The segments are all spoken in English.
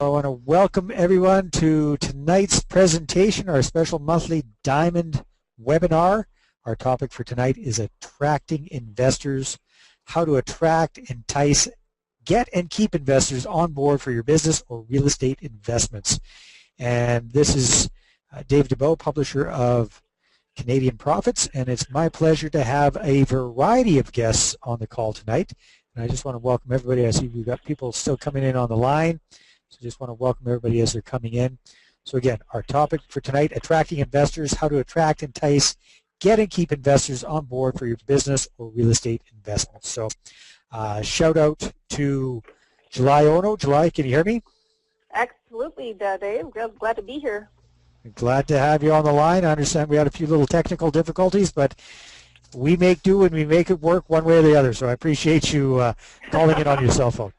I want to welcome everyone to tonight's presentation, our special monthly Diamond webinar. Our topic for tonight is attracting investors, how to attract, entice, get and keep investors on board for your business or real estate investments. And this is Dave Dubeau, publisher of Canadian Profits, and it's my pleasure to have a variety of guests on the call tonight. And I just want to welcome everybody. I see we've got people still coming in on the line. So just want to welcome everybody as they're coming in. So again, our topic for tonight, attracting investors, how to attract, entice, get and keep investors on board for your business or real estate investments. So shout out to July Ono. July, can you hear me? Absolutely, Dave. Glad to be here. Glad to have you on the line. I understand we had a few little technical difficulties, but we make do and we make it work one way or the other. So I appreciate you calling in on your cell phone.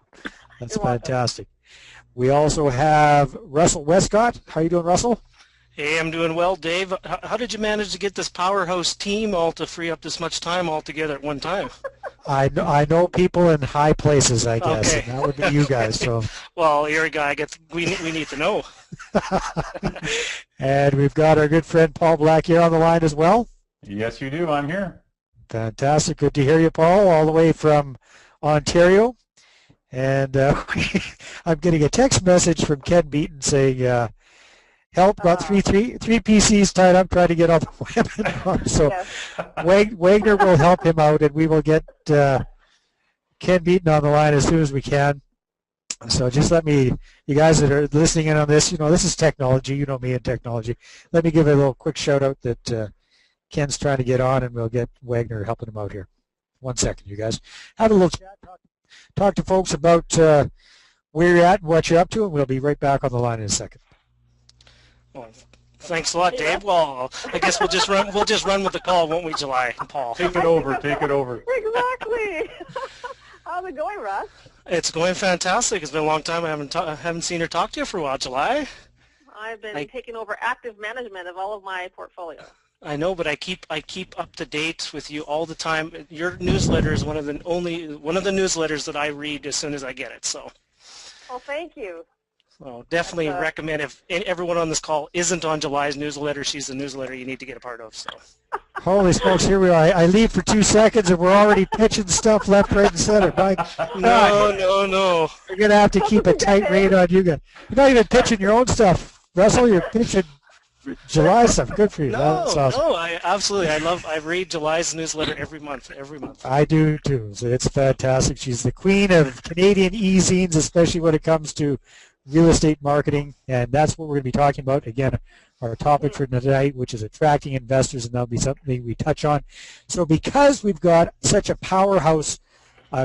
That's fantastic. We also have Russell Westcott. How are you doing, Russell? Hey, I'm doing well, Dave. How did you manage to get this powerhouse team all to free up this much time all together at one time? I know people in high places, I guess, Okay. and that would be you guys. So. Well, you're a guy we need to know. And we've got our good friend Paul Black here on the line as well. Yes, you do. I'm here. Fantastic. Good to hear you, Paul, all the way from Ontario. And I'm getting a text message from Ken Beaton saying, help, got three PCs tied up trying to get on the webinar. So Yes. Wagner will help him out, and we will get Ken Beaton on the line as soon as we can. So just let me, you guys that are listening in on this, you know, this is technology. You know me and technology. Let me give a little quick shout out that Ken's trying to get on, and we'll get Wagner helping him out here. 1 second, you guys. Have a little chat, talk to folks about where you're at and what you're up to, and we'll be right back on the line in a second. Well, thanks a lot, Dave. Well, I guess we'll just run with the call, won't we, July and Paul? Take it over. Take it over. Exactly. How's it going, Russ? It's going fantastic. It's been a long time. I haven't seen or talked to you for a while, July. I've been taking over active management of all of my portfolio. I know, but I keep up to date with you all the time. Your newsletter is one of the newsletters that I read as soon as I get it. So. Well, thank you. Well, definitely recommend if everyone on this call isn't on July's newsletter, she's the newsletter you need to get a part of. So. Holy smokes, here we are. I leave for 2 seconds, and we're already pitching stuff left, right, and center. No. You're going to have to keep a tight rein on you guys. You're not even pitching your own stuff, Russell. You're pitching July stuff. Good for you. That's awesome. No, I read July's newsletter every month. I do too. So it's fantastic. She's the queen of Canadian e-zines, especially when it comes to real estate marketing, and that's what we're going to be talking about. Again, our topic for tonight, which is attracting investors, and that'll be something we touch on. So because we've got such a powerhouse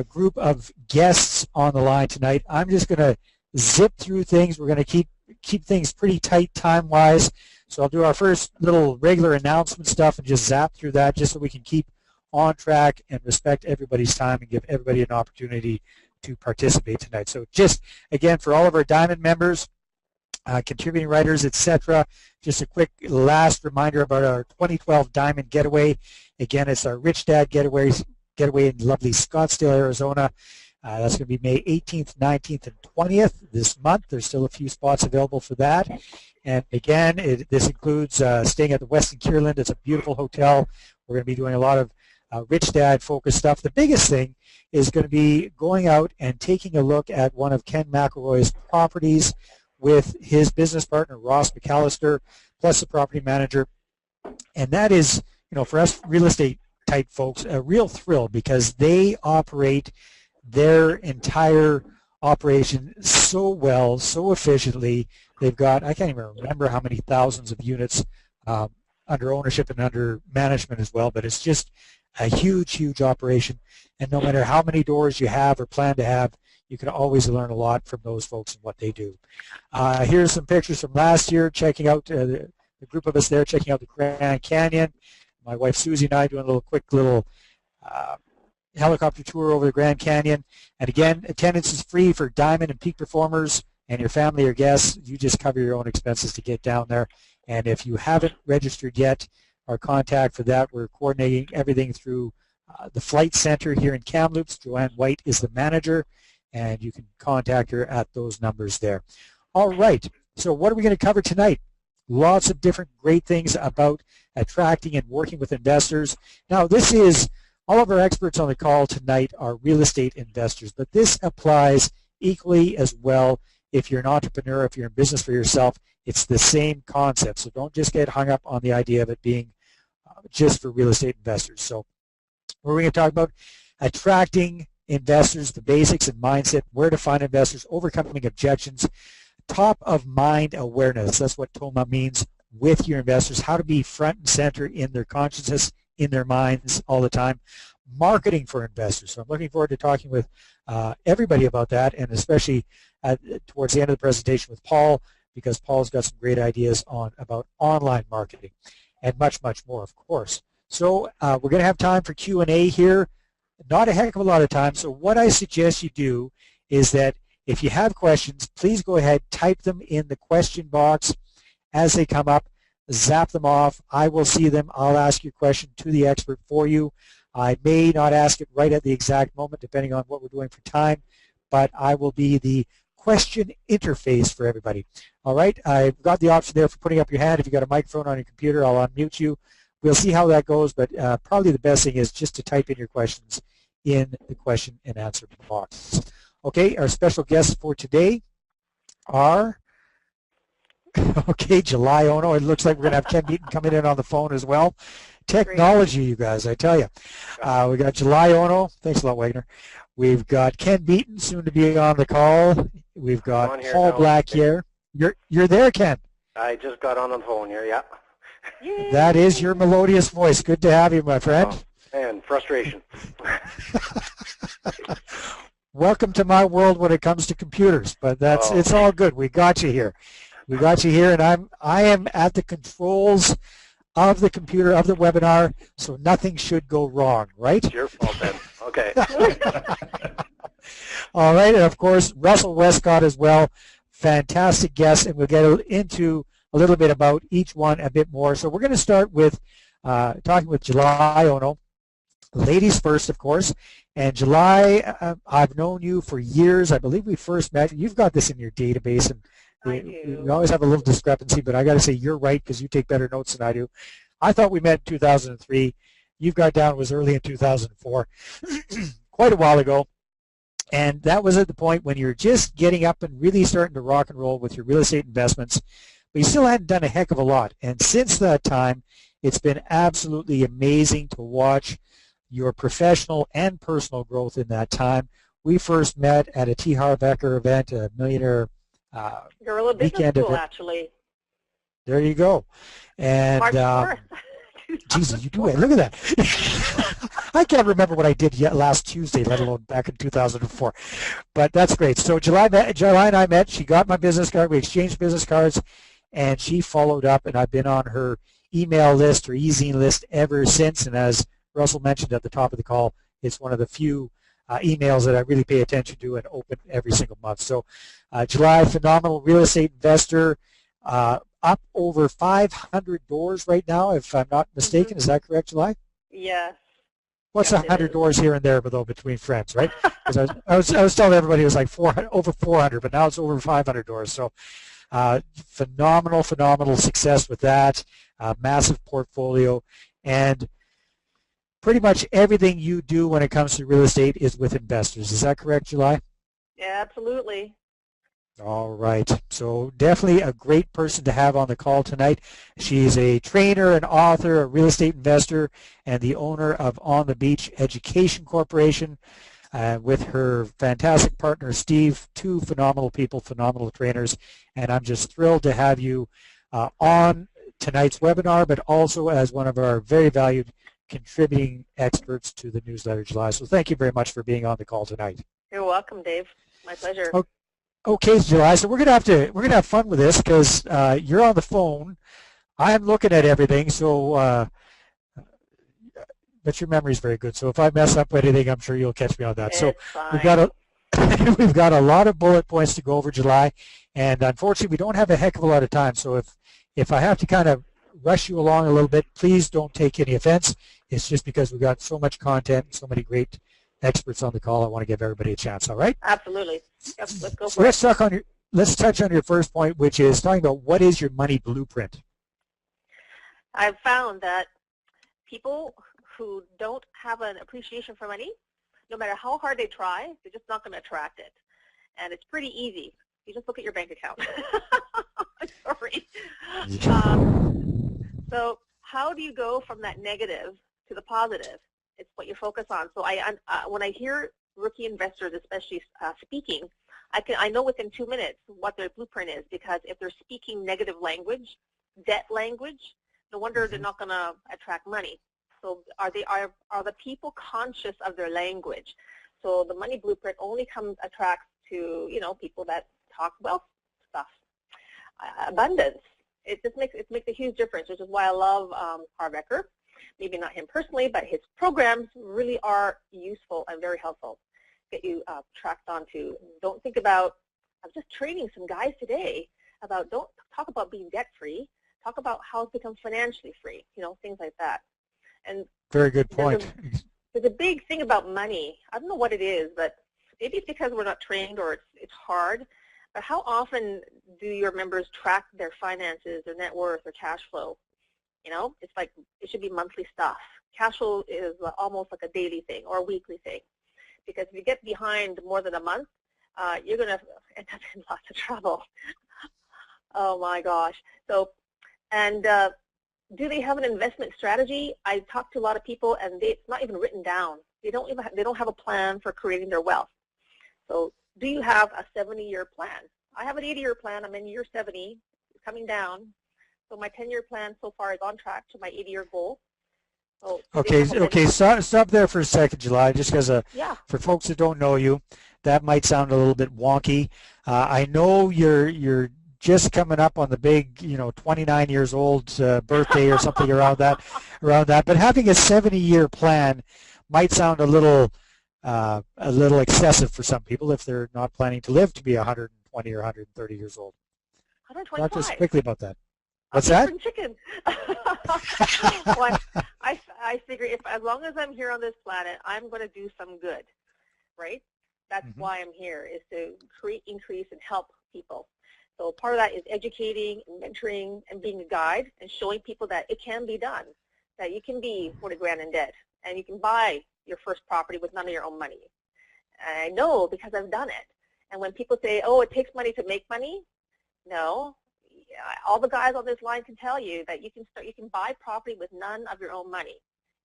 group of guests on the line tonight, I'm just going to zip through things. We're going to keep things pretty tight time-wise. So I'll do our first little regular announcement stuff and just zap through that just so we can keep on track and respect everybody's time and give everybody an opportunity to participate tonight. So just, again, for all of our Diamond members, contributing writers, etc., just a quick last reminder about our 2012 Diamond Getaway. Again, it's our Rich Dad Getaway in lovely Scottsdale, Arizona. That's going to be May 18th, 19th, and 20th this month. There's still a few spots available for that. And again, this includes staying at the Westin Kierland. It's a beautiful hotel. We're going to be doing a lot of Rich Dad focused stuff. The biggest thing is going to be going out and taking a look at one of Ken McElroy's properties with his business partner, Ross McAllister, plus the property manager. And that is, you know, for us real estate type folks, a real thrill because they operate their entire operation so well, so efficiently. They've got, I can't even remember how many thousands of units under ownership and under management as well, but it's just a huge, huge operation. And no matter how many doors you have or plan to have, you can always learn a lot from those folks and what they do. Here's some pictures from last year, checking out the group of us there, checking out the Grand Canyon. My wife Susie and I doing a quick little helicopter tour over the Grand Canyon. And again, attendance is free for Diamond and Peak performers and your family or guests. You just cover your own expenses to get down there. And if you haven't registered yet, our contact for that, we're coordinating everything through the Flight Center here in Kamloops. Joanne White is the manager, and you can contact her at those numbers there. All right, so what are we going to cover tonight? Lots of different great things about attracting and working with investors. Now, this is, all of our experts on the call tonight are real estate investors, but this applies equally as well if you're an entrepreneur, if you're in business for yourself. It's the same concept, so don't just get hung up on the idea of it being just for real estate investors. So we're going to talk about attracting investors, the basics and mindset, where to find investors, overcoming objections, top of mind awareness. That's what TOMA means, with your investors, how to be front and center in their consciousness, in their minds all the time. Marketing for investors. So I'm looking forward to talking with everybody about that, and especially towards the end of the presentation with Paul, because Paul's got some great ideas about online marketing and much, much more, of course. So we're going to have time for Q&A here. Not a heck of a lot of time, so what I suggest you do is that if you have questions, please go ahead, type them in the question box as they come up, zap them off. I will see them. I'll ask your question to the expert for you. I may not ask it right at the exact moment, depending on what we're doing for time, but I will be the question interface for everybody. All right, I've got the option there for putting up your hand. If you've got a microphone on your computer, I'll unmute you. We'll see how that goes, but probably the best thing is just to type in your questions in the question and answer box. Okay, our special guests for today are, okay, July Ono. It looks like we're going to have Ken Beaton coming in on the phone as well. Technology, you guys, I tell you. We got July Ono. Thanks a lot, Wagner. We've got Ken Beaton, soon to be on the call. We've got Paul Blackyer. You're there, Ken. I just got on the phone here, yeah. Yay. That is your melodious voice. Good to have you, my friend. Oh, and frustration. Welcome to my world when it comes to computers, but it's all good. We got you here. We got you here, and I am at the controls of the computer, of the webinar, so nothing should go wrong, right? It's your fault then. Okay. All right, and of course, Russell Westcott as well. Fantastic guest, and we'll get into a little bit about each one a bit more. So we're going to start with talking with July Ono. Ladies first, of course. And July, I've known you for years. I believe we first met. You've got this in your database, and we always have a little discrepancy, but I got to say you're right because you take better notes than I do. I thought we met in 2003. You've got down it was early in 2004, quite a while ago. And that was at the point when you're just getting up and really starting to rock and roll with your real estate investments, but you still hadn't done a heck of a lot. And since that time, it's been absolutely amazing to watch your professional and personal growth in that time. We first met at a T. Harv Eker event, a Millionaire Guerrilla Weekend Business School, event. actually. There you go. And March 4th. Jesus, you do it. Look at that. I can't remember what I did yet last Tuesday, let alone back in 2004. But that's great. So July and I met. She got my business card. We exchanged business cards, and she followed up, and I've been on her email list or e-zine list ever since. And as Russell mentioned at the top of the call, it's one of the few emails that I really pay attention to and open every single month. So July, phenomenal real estate investor, up over 500 doors right now, if I'm not mistaken. Is that correct, July? Yes. What's Yes, 100 doors here and there, though, between friends, right? Because I was telling everybody it was like over 400, but now it's over 500 doors. So phenomenal success with that, massive portfolio, and pretty much everything you do when it comes to real estate is with investors. Is that correct, July? Yeah, absolutely. All right. So definitely a great person to have on the call tonight. She's a trainer, an author, a real estate investor, and the owner of On the Beach Education Corporation with her fantastic partner, Steve. Two phenomenal people, phenomenal trainers. And I'm just thrilled to have you on tonight's webinar, but also as one of our very valued contributing experts to the newsletter, July. So thank you very much for being on the call tonight. You're welcome, Dave. My pleasure. Okay, July. So we're gonna have fun with this because you're on the phone. I'm looking at everything. So, but your memory is very good. So if I mess up anything, I'm sure you'll catch me on that. It's so fine. we've got a lot of bullet points to go over, July, and unfortunately we don't have a heck of a lot of time. So if I have to kind of rush you along a little bit, please don't take any offense. It's just because we've got so much content and so many great experts on the call. I want to give everybody a chance. All right? Absolutely. Yep, let's go So for let's it. let's touch on your first point, which is talking about what is your money blueprint. I've found that people who don't have an appreciation for money, no matter how hard they try, they're just not going to attract it. And it's pretty easy. You just look at your bank account. Sorry. So how do you go from that negative to the positive? It's what you focus on. So when I hear rookie investors, especially speaking, I know within 2 minutes what their blueprint is, because if they're speaking negative language, debt language, no wonder they're not going to attract money. So are the people conscious of their language? So the money blueprint only attracts to people that talk wealth stuff, abundance. It makes a huge difference, which is why I love Harv Eker. Maybe not him personally, but his programs really are useful and very helpful. Get you tracked onto. Don't think about. I was just training some guys today about. Don't talk about being debt free. Talk about how to become financially free. Things like that. And very good point. There's a big thing about money. I don't know what it is, but maybe it's because we're not trained or it's hard. But how often do your members track their finances, their net worth, or cash flow? It's like it should be monthly stuff. Cash flow is almost like a daily thing or a weekly thing. Because if you get behind more than a month, you're going to end up in lots of trouble. Oh my gosh. So, and do they have an investment strategy? I talk to a lot of people, and it's not even written down. They don't have a plan for creating their wealth. So, do you have a 70-year plan? I have an 80-year plan. I'm in year 70, coming down. So my 10-year plan so far is on track to my 80-year goal. So okay. Stop there for a second, July, just because for folks that don't know you, that might sound a little bit wonky. I know you're just coming up on the big, 29 years old birthday or something around that. But having a 70-year plan might sound a little excessive for some people if they're not planning to live to be 120 or 130 years old. 125. Talk just quickly about that. What's that? Chicken. Well, I figure as long as I'm here on this planet, I'm going to do some good, right? That's why I'm here, is to create, increase, and help people. So part of that is educating, mentoring, and being a guide, and showing people that it can be done, that you can be 40 grand in debt, and you can buy your first property with none of your own money. And I know because I've done it. And when people say, oh, it takes money to make money, no. All the guys on this line can tell you that you can buy property with none of your own money.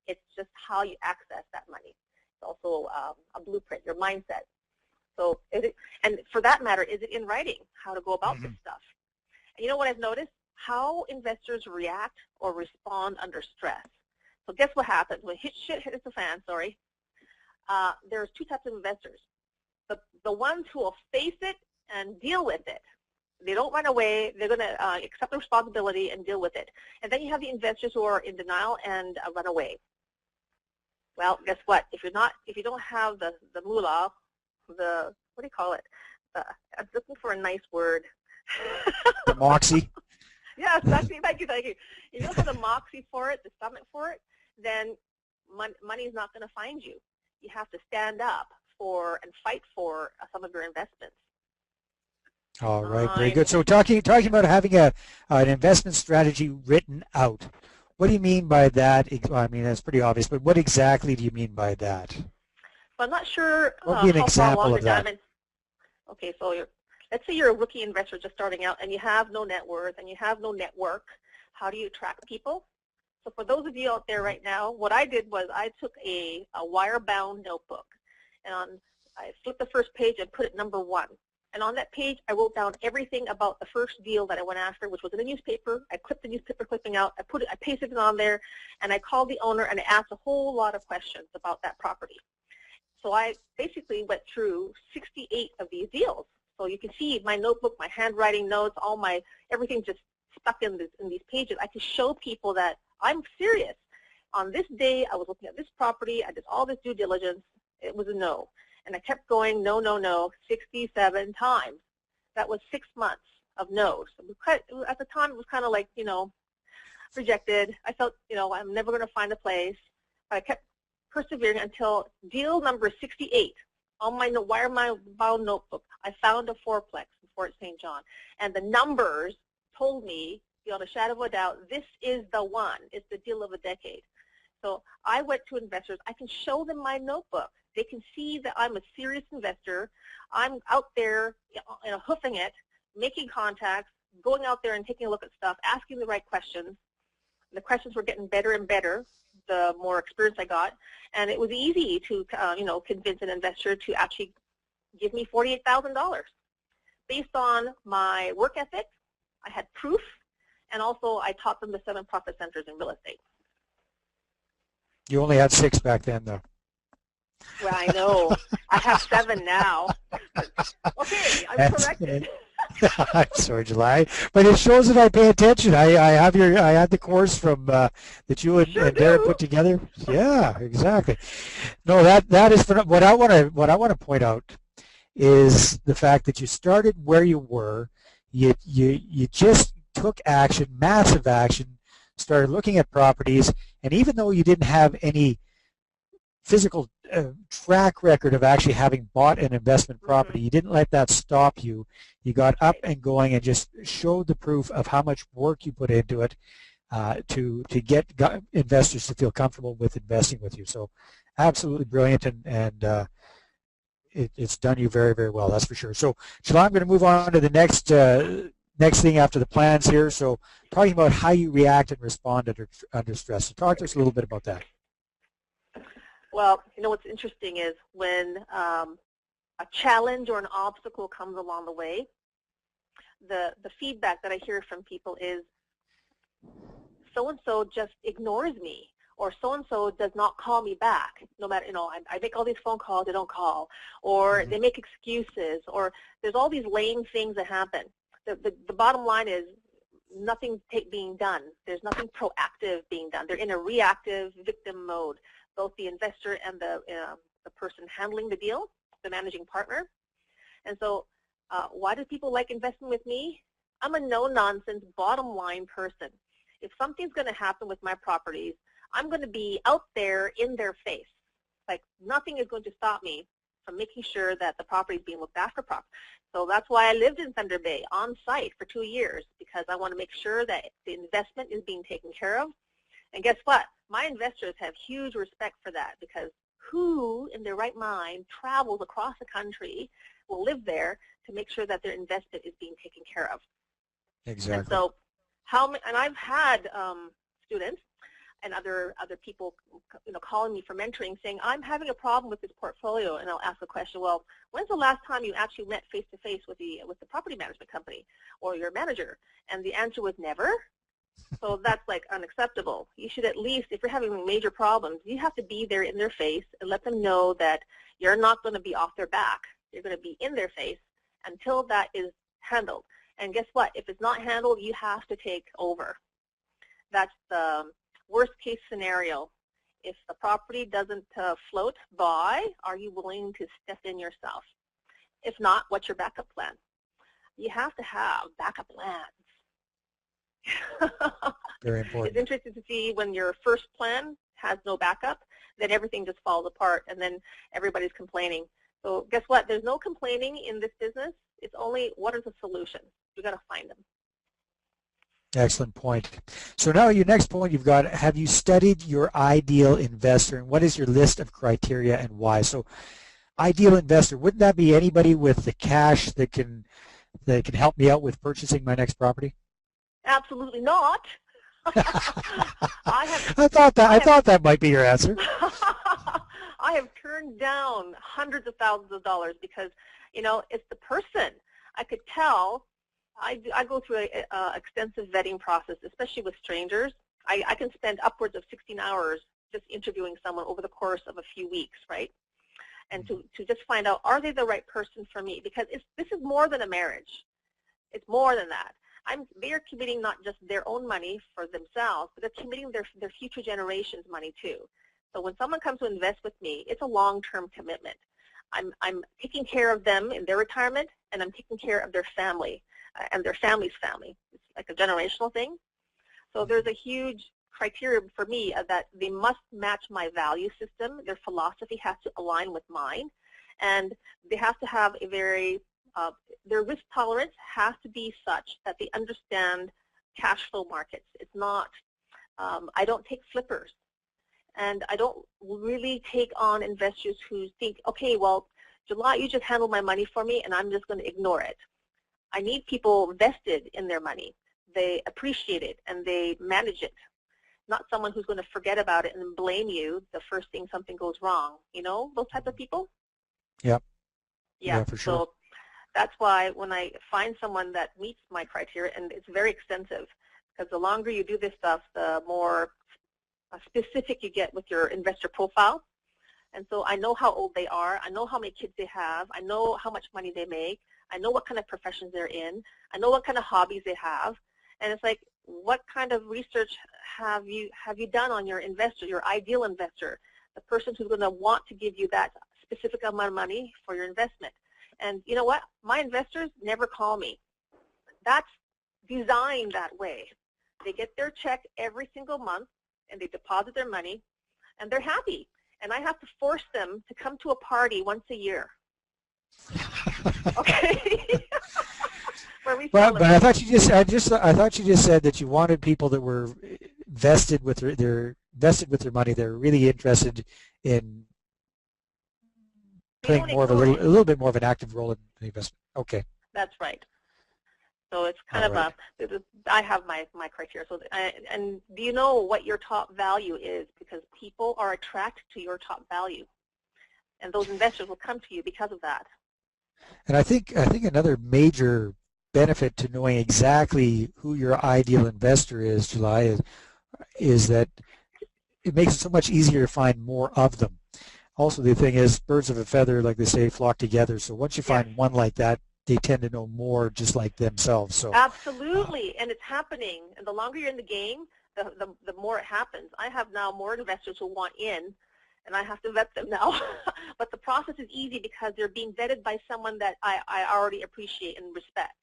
It's just how you access that money. It's also a blueprint, your mindset. So, and for that matter, is it in writing how to go about this stuff? And you know what I've noticed? How investors react or respond under stress. So guess what happens when shit hits the fan? Sorry. There's two types of investors. The ones who will face it and deal with it. They don't run away. They're going to accept the responsibility and deal with it. And then you have the investors who are in denial and run away. Well, guess what? If you don't have the moolah, what do you call it? I'm looking for a nice word. The moxie. Yes, thank you. If you don't have the moxie for it, the stomach for it, then money is not going to find you. You have to stand up for and fight for some of your investments. All right, very good. So talking about having an investment strategy written out, what do you mean by that? I mean, that's pretty obvious, but what exactly do you mean by that? Well, I'm not sure what would be an example of that? Okay, so let's say you're a rookie investor just starting out and you have no net worth and you have no network. How do you attract people? So for those of you out there right now, what I did was I took a wire-bound notebook and I flipped the first page and put it number 1. And on that page, I wrote down everything about the first deal that I went after, which was in a newspaper. I clipped the newspaper clipping out. I pasted it on there, and I called the owner and I asked a whole lot of questions about that property. So I basically went through 68 of these deals. So you can see my notebook, my handwriting notes, everything just stuck in these pages. I could show people that I'm serious. On this day, I was looking at this property. I did all this due diligence. It was a no. And I kept going, no, 67 times. That was 6 months of no's. At the time, it was kind of like, rejected. I felt, I'm never going to find a place. But I kept persevering until deal number 68 on my wire-bound notebook. I found a fourplex in Fort St. John. And the numbers told me, beyond a shadow of a doubt, this is the one. It's the deal of a decade. So I went to investors. I can show them my notebook. They can see that I'm a serious investor. I'm out there, hoofing it, making contacts, going out there and taking a look at stuff, asking the right questions. The questions were getting better and better the more experience I got, and it was easy to convince an investor to actually give me $48,000 based on my work ethic. I had proof, and also I taught them the 7 profit centers in real estate. You only had 6 back then, though. Well, I know. I have 7 now. Okay, I'm corrected. I'm sorry, July, but it shows that I pay attention. I had the course from that you and Darren put together. Yeah, exactly. No, that is what I want to point out is the fact that you started where you were. You just took action, massive action, started looking at properties, and even though you didn't have any physical track record of actually having bought an investment property, you didn't let that stop you. You got up and going and just showed the proof of how much work you put into it to get investors to feel comfortable with investing with you. So absolutely brilliant, and it's done you very, very well, that's for sure. So Shalom, I'm going to move on to the next thing after the plans here. So talking about how you react and respond under stress. So talk to us a little bit about that. Well, what's interesting is when a challenge or an obstacle comes along the way, the feedback that I hear from people is so-and-so just ignores me, or so-and-so does not call me back. No matter, I make all these phone calls, they don't call, or they make excuses, or there's all these lame things that happen. The bottom line is nothing being done. There's nothing proactive being done. They're in a reactive victim mode, both the investor and the person handling the deal, the managing partner. And so why do people like investing with me? I'm a no-nonsense, bottom-line person. If something's going to happen with my properties, I'm going to be out there in their face. Like, nothing is going to stop me from making sure that the property is being looked after properly. So that's why I lived in Thunder Bay on site for 2 years, because I want to make sure that the investment is being taken care of. And guess what? My investors have huge respect for that, because who in their right mind travels across the country, will live there to make sure that their investment is being taken care of? Exactly. And so, and I've had students and other people, calling me for mentoring, saying, I'm having a problem with this portfolio, and I'll ask the question, well, when's the last time you actually met face-to-face with the property management company or your manager? And the answer was never. So that's like unacceptable. You should at least, if you're having major problems, you have to be there in their face and let them know that you're not going to be off their back. You're going to be in their face until that is handled. And guess what? If it's not handled, you have to take over. That's the worst case scenario. If the property doesn't float by, are you willing to step in yourself? If not, what's your backup plan? You have to have backup plans. Very important. It's interesting to see when your first plan has no backup, then everything just falls apart, and then everybody's complaining. So guess what? There's no complaining in this business. It's only what are the solutions. You got to find them. Excellent point. So now your next point you've got, have you studied your ideal investor, and what is your list of criteria and why? So ideal investor, wouldn't that be anybody with the cash that can help me out with purchasing my next property? Absolutely not. I thought that might be your answer. I have turned down hundreds of thousands of dollars because, it's the person. I could tell. I go through an extensive vetting process, especially with strangers. I can spend upwards of 16 hours just interviewing someone over the course of a few weeks, right? And to just find out, are they the right person for me? Because this is more than a marriage. It's more than that. They are committing not just their own money for themselves, but they're committing their future generations' money too. So when someone comes to invest with me, it's a long-term commitment. I'm taking care of them in their retirement, and I'm taking care of their family and their family's family. It's like a generational thing. So there's a huge criteria for me that they must match my value system. Their philosophy has to align with mine, and they have to have a very their risk tolerance has to be such that they understand cash flow markets. It's not, I don't take flippers. And I don't really take on investors who think, okay, well, July, you just handle my money for me and I'm just going to ignore it. I need people vested in their money. They appreciate it and they manage it. Not someone who's going to forget about it and blame you the first thing something goes wrong. You know, those type of people? Yep. Yeah, for sure. So that's why when I find someone that meets my criteria, and it's very extensive, because the longer you do this stuff, the more specific you get with your investor profile. And so I know how old they are. I know how many kids they have. I know how much money they make. I know what kind of professions they're in. I know what kind of hobbies they have. And it's like, what kind of research have you done on your investor, your ideal investor, the person who's going to want to give you that specific amount of money for your investment? And you know what? My investors never call me. That's designed that way. They get their check every single month, and they deposit their money, and they're happy. And I have to force them to come to a party once a year. Okay. Where we but I thought you just I thought you just said that you wanted people that were vested with their money. They're really interested in playing a little bit more of an active role in the investment. Okay. That's right. So it's kind of I have my criteria. So and do you know what your top value is? Because people are attracted to your top value, and those investors will come to you because of that. And I think another major benefit to knowing exactly who your ideal investor is, July, is that it makes it so much easier to find more of them. Also, the thing is, birds of a feather, like they say, flock together. So once you find one like that, they tend to know more just like themselves. So absolutely, and it's happening. And the longer you're in the game, the more it happens. I have now more investors who want in, and I have to vet them now. But the process is easy because they're being vetted by someone that I already appreciate and respect.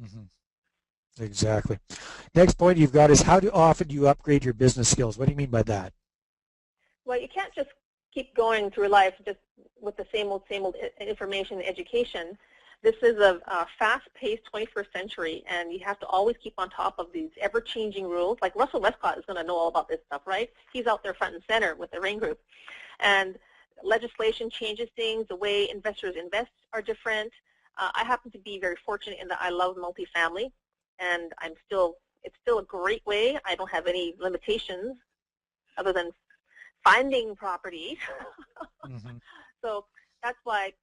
Mm-hmm. Exactly. Next point you've got is how often do you upgrade your business skills? What do you mean by that? Well, you can't just keep going through life just with the same old information and education. This is a fast-paced 21st century, and you have to always keep on top of these ever-changing rules. Like Russell Westcott is going to know all about this stuff, right? He's out there front and center with the RAIN Group. And legislation changes things. The way investors invest are different. I happen to be very fortunate in that I love multifamily, and it's still a great way. I don't have any limitations other than finding property. Mm-hmm. So that's why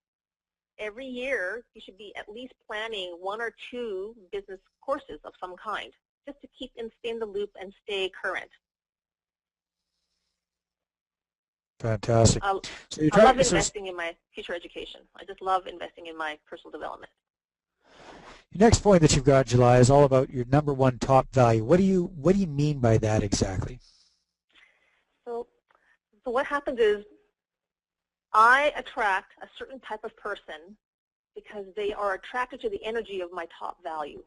every year you should be at least planning 1 or 2 business courses of some kind, just to stay in the loop and stay current. Fantastic. I love investing in my future education. I just love investing in my personal development. The next point that you've got, July, is all about your #1 top value. What do you mean by that exactly? So what happens is I attract a certain type of person because they are attracted to the energy of my top value.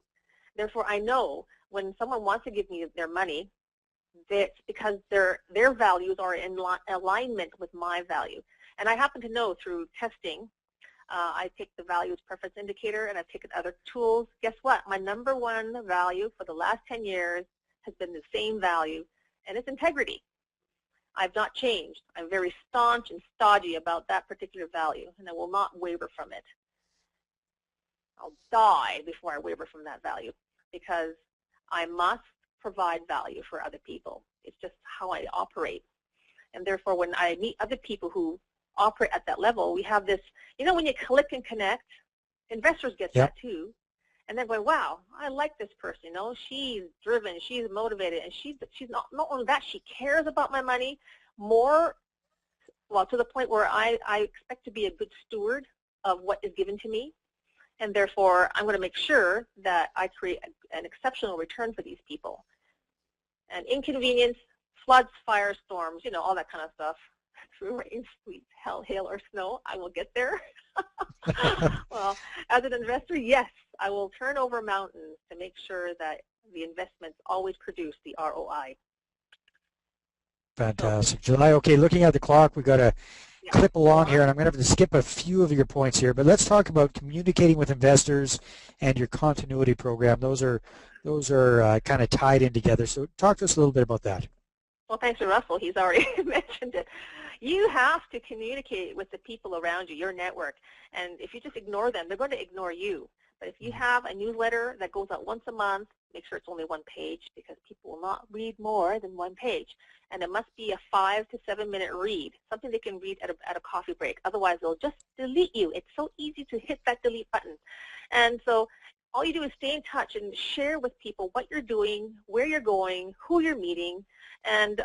Therefore, I know when someone wants to give me their money, it's because their values are in alignment with my value. And I happen to know through testing, I take the values preference indicator and I've taken other tools. Guess what? My #1 value for the last 10 years has been the same value, and it's integrity. I've not changed. I'm very staunch and stodgy about that particular value, and I will not waver from it. I'll die before I waver from that value because I must provide value for other people. It's just how I operate. And therefore, when I meet other people who operate at that level, we have this, you know, when you click and connect, investors get that too. And they're going, wow, I like this person, you know, she's driven, she's motivated, and she's not only that, she cares about my money more, well, to the point where I expect to be a good steward of what is given to me. And therefore, I'm going to make sure that I create an exceptional return for these people. And inconvenience, floods, firestorms, you know, all that kind of stuff, through rain, sleet, hell, hail, or snow, I will get there. Well, as an investor, yes, I will turn over mountains to make sure that the investments always produce the ROI. Fantastic. July, okay, looking at the clock, we've got clip along here, and I'm going to have to skip a few of your points here, but let's talk about communicating with investors and your continuity program. Those are kind of tied in together. So talk to us a little bit about that. Well, thanks to Russell. He's already mentioned it. You have to communicate with the people around you, your network. And if you just ignore them, they're going to ignore you. But if you have a newsletter that goes out once a month, make sure it's only one page because people will not read more than one page. And it must be a 5 to 7 minute read, something they can read at a coffee break. Otherwise, they'll just delete you. It's so easy to hit that delete button. And so all you do is stay in touch and share with people what you're doing, where you're going, who you're meeting, and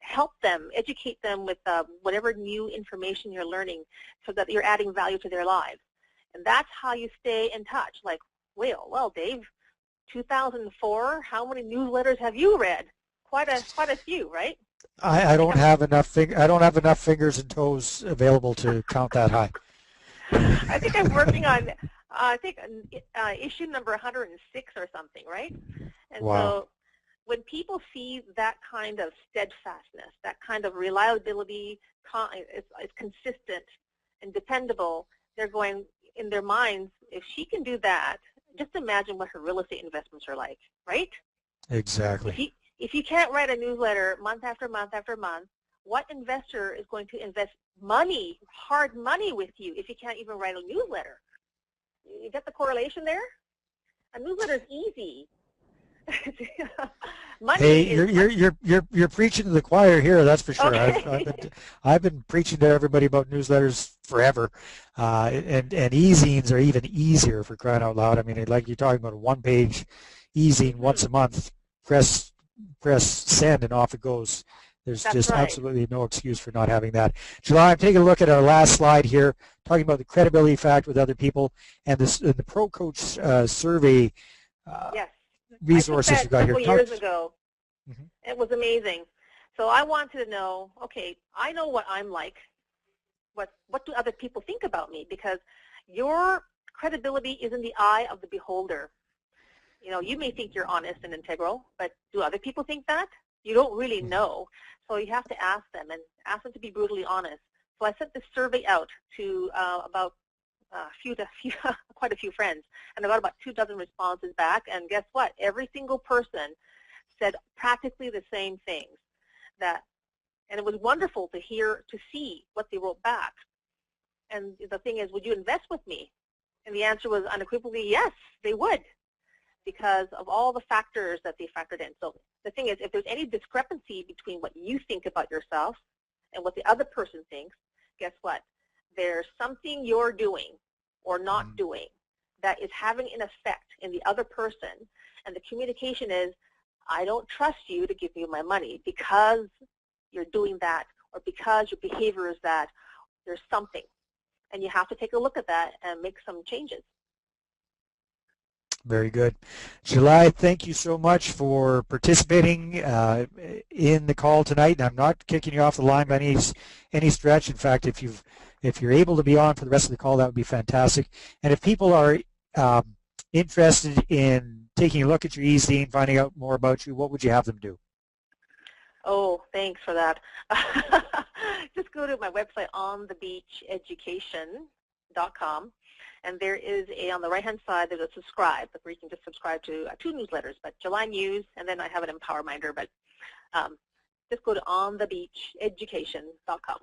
help them, educate them with whatever new information you're learning so that you're adding value to their lives. And that's how you stay in touch. Like, well, Dave, 2004, how many newsletters have you read? Quite a few, right? I don't have enough fingers and toes available to count that high. I think I'm working on issue number 106 or something, right? And wow. So when people see that kind of steadfastness, that kind of reliability, it's consistent and dependable, they're going in their minds, if she can do that, just imagine what her real estate investments are like, right? Exactly. If you can't write a newsletter month after month after month, what investor is going to invest money, hard money with you if you can't even write a newsletter? You get the correlation there? A newsletter is easy. Money hey, you're preaching to the choir here. That's for sure. Okay. I've been preaching to everybody about newsletters forever, and e-zines are even easier, for crying out loud. I mean, like you're talking about a one-page e-zine once a month. Press send and off it goes. There's That's just right. absolutely no excuse for not having that. July, I'm taking a look at our last slide here, talking about the credibility factor with other people and the Pro Coach survey. Yes. Resources you got here. A couple years ago. Mm-hmm. It was amazing. So I wanted to know, okay, I know what I'm like. What do other people think about me? Because your credibility is in the eye of the beholder. You know, you may think you're honest and integral, but do other people think that? You don't really know. So you have to ask them and ask them to be brutally honest. So I sent this survey out to about quite a few friends, and I got about 24 responses back, and guess what? Every single person said practically the same things. And it was wonderful to see what they wrote back. And the thing is, would you invest with me? And the answer was unequivocally yes, they would, because of all the factors that they factored in. So the thing is, if there's any discrepancy between what you think about yourself and what the other person thinks, guess what? There's something you're doing or not doing that is having an effect in the other person, and the communication is, I don't trust you to give me my money because you're doing that or because your behavior is that. There's something, and you have to take a look at that and make some changes. Very good. July, thank you so much for participating in the call tonight. And I'm not kicking you off the line by any stretch. In fact, if you're able to be on for the rest of the call, that would be fantastic. And if people are interested in taking a look at your e-zine, finding out more about you, what would you have them do? Oh, thanks for that. Just go to my website, onthebeacheducation.com. And there is on the right-hand side, there's a subscribe, where you can just subscribe to 2 newsletters, but July News, and then I have an Empowerminder, but just go to onthebeacheducation.com.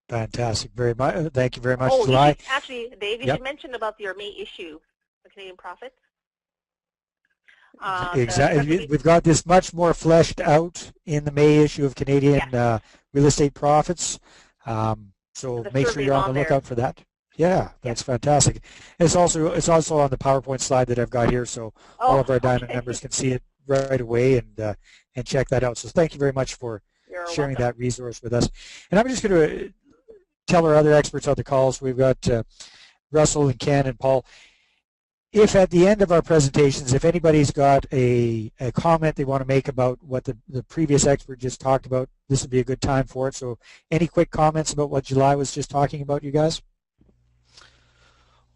Fantastic. Thank you very much, Oh, July. Actually, Dave, you should mention about your May issue, the Canadian Profits. Exactly. We've got this much more fleshed out in the May issue of Canadian Real Estate Profits. So make sure you're on the lookout for that. Yeah, that's fantastic. It's also on the PowerPoint slide that I've got here, so all of our Diamond members can see it right away and check that out. So thank you very much for sharing that resource with us. And I'm just going to tell our other experts on the calls. We've got Russell and Ken and Paul. If at the end of our presentations, if anybody's got a comment they want to make about what the previous expert just talked about, this would be a good time for it. So any quick comments about what July was just talking about, you guys?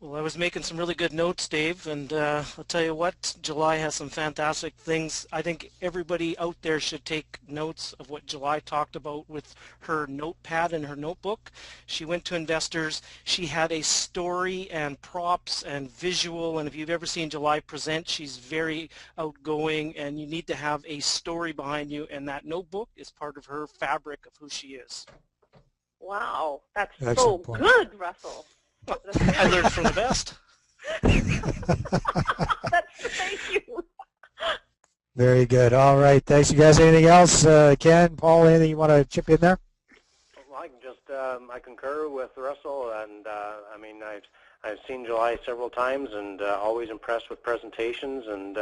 Well, I was making some really good notes, Dave, and I'll tell you what, July has some fantastic things. I think everybody out there should take notes of what July talked about with her notepad and her notebook. She went to investors. She had a story and props and visual, and if you've ever seen July present, she's very outgoing, and you need to have a story behind you, and that notebook is part of her fabric of who she is. Wow, that's Excellent so point. good, Russell. I learned from the best. Thank you. Very good. All right. Thanks, you guys. Anything else? Ken, Paul, anything you want to chip in there? Well, I can just I concur with Russell, and I mean I've seen July several times, and always impressed with presentations. And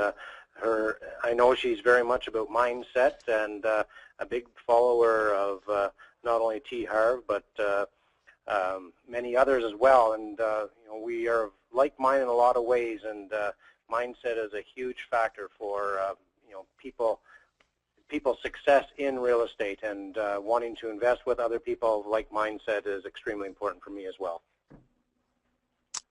I know she's very much about mindset, and a big follower of not only T. Harv but many others as well. And you know, we are like mine in a lot of ways, and mindset is a huge factor for you know, people's success in real estate, and wanting to invest with other people of like mindset is extremely important for me as well.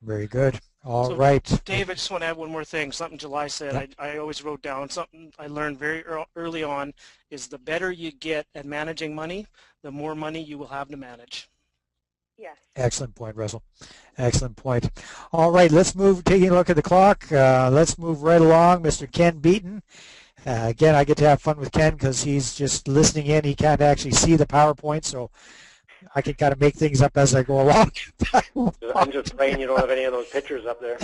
Very good. All So, right. Dave, I just want to add one more thing. Something July said, Yeah. I always wrote down, something I learned very early on is the better you get at managing money, the more money you will have to manage. Yes. Excellent point, Russell. Excellent point. All right, let's move, taking a look at the clock, let's move right along. Mr. Ken Beaton. Again, I get to have fun with Ken because he's just listening in. He can't actually see the PowerPoint, so I can kind of make things up as I go along. I'm just praying you don't have any of those pictures up there.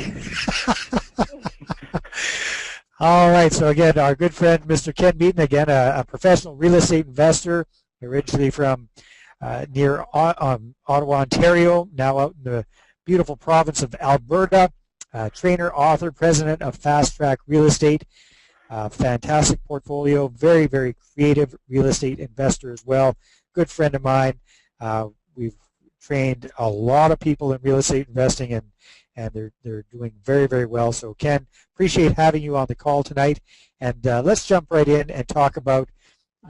All right, so again, our good friend, Mr. Ken Beaton, again, a professional real estate investor, originally from near Ottawa, Ontario, now out in the beautiful province of Alberta, trainer, author, president of Fast Track Real Estate. Fantastic portfolio, very, very creative real estate investor as well. Good friend of mine. We've trained a lot of people in real estate investing, and they're doing very, very well. So Ken, appreciate having you on the call tonight. And let's jump right in and talk about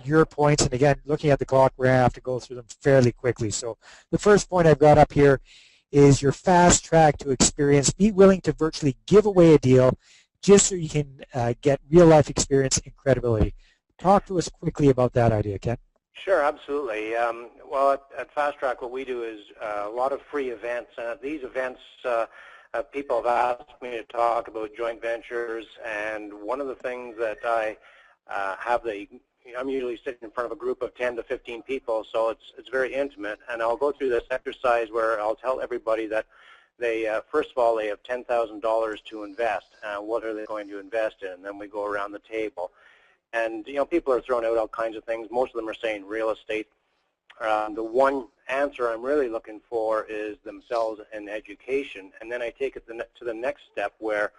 your points. And again, looking at the clock, we're going to have to go through them fairly quickly. So the first point I've got up here is your fast track to experience. Be willing to virtually give away a deal just so you can get real-life experience and credibility. Talk to us quickly about that idea, Ken. Sure, absolutely. Well, at Fast Track, what we do is a lot of free events. And at these events, people have asked me to talk about joint ventures. And one of the things that I I'm usually sitting in front of a group of 10 to 15 people, so it's very intimate. And I'll go through this exercise where I'll tell everybody that they, first of all, they have $10,000 to invest. What are they going to invest in? And then we go around the table. And, you know, people are throwing out all kinds of things. Most of them are saying real estate. The one answer I'm really looking for is themselves and education. And then I take it to the next step where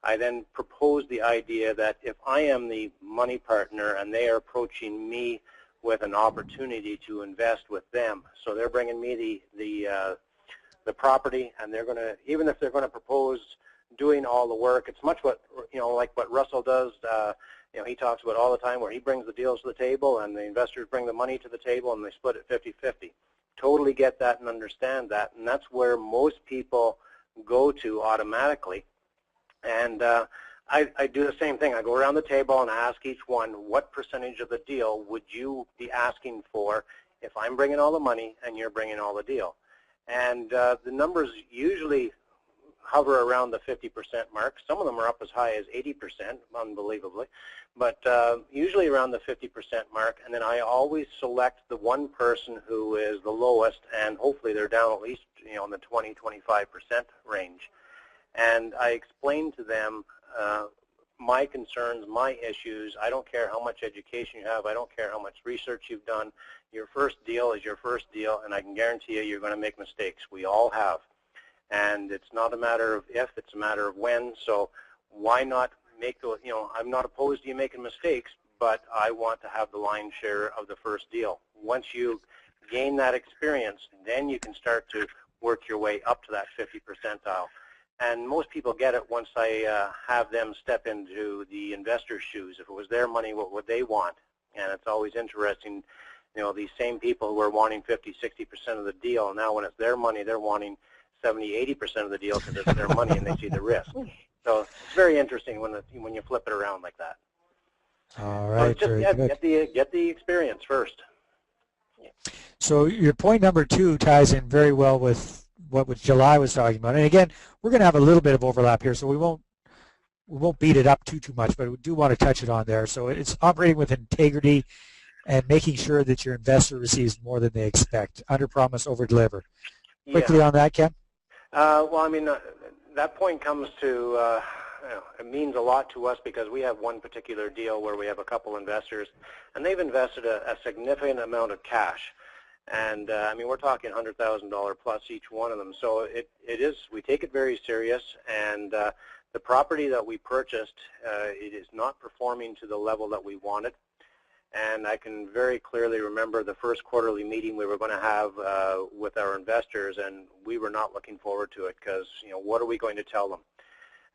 I then propose the idea that if I am the money partner and they are approaching me with an opportunity to invest with them, so they're bringing me the property, and they're going to, even if they're going to propose doing all the work, it's much what, you know, like what Russell does. You know, he talks about all the time where he brings the deals to the table and the investors bring the money to the table and they split it 50-50. Totally get that and understand that, and that's where most people go to automatically. And I do the same thing. I go around the table and I ask each one, what percentage of the deal would you be asking for if I'm bringing all the money and you're bringing all the deal? And the numbers usually hover around the 50% mark. Some of them are up as high as 80%, unbelievably, but usually around the 50% mark. And then I always select the one person who is the lowest, and hopefully they're down at least, you know, in the 20-25% range. And I explain to them my concerns, my issues. I don't care how much education you have. I don't care how much research you've done. Your first deal is your first deal, and I can guarantee you you're going to make mistakes. We all have. And it's not a matter of if, it's a matter of when. So why not make the, you know, I'm not opposed to you making mistakes, but I want to have the lion's share of the first deal. Once you gain that experience, then you can start to work your way up to that 50 percentile. And most people get it once I have them step into the investor's shoes. If it was their money, what would they want? And it's always interesting, you know, these same people who are wanting 50-60% of the deal, now when it's their money, they're wanting 70, 80% of the deal because it's their money and they see the risk. So it's very interesting when you flip it around like that. All right, so just get the experience first. So your point number 2 ties in very well with what July was talking about. And again, we're going to have a little bit of overlap here, so we won't beat it up too much, but we do want to touch it on there. So it's operating with integrity and making sure that your investor receives more than they expect. Under promise, over deliver. Quickly on that, Ken? Well, I mean, that point comes to, it means a lot to us because we have one particular deal where we have a couple investors, and they've invested a significant amount of cash. And, I mean, we're talking $100,000 plus each one of them. So it is, we take it very serious, and the property that we purchased, it is not performing to the level that we wanted. And I can very clearly remember the first quarterly meeting we were going to have with our investors, and we were not looking forward to it because, you know, what are we going to tell them?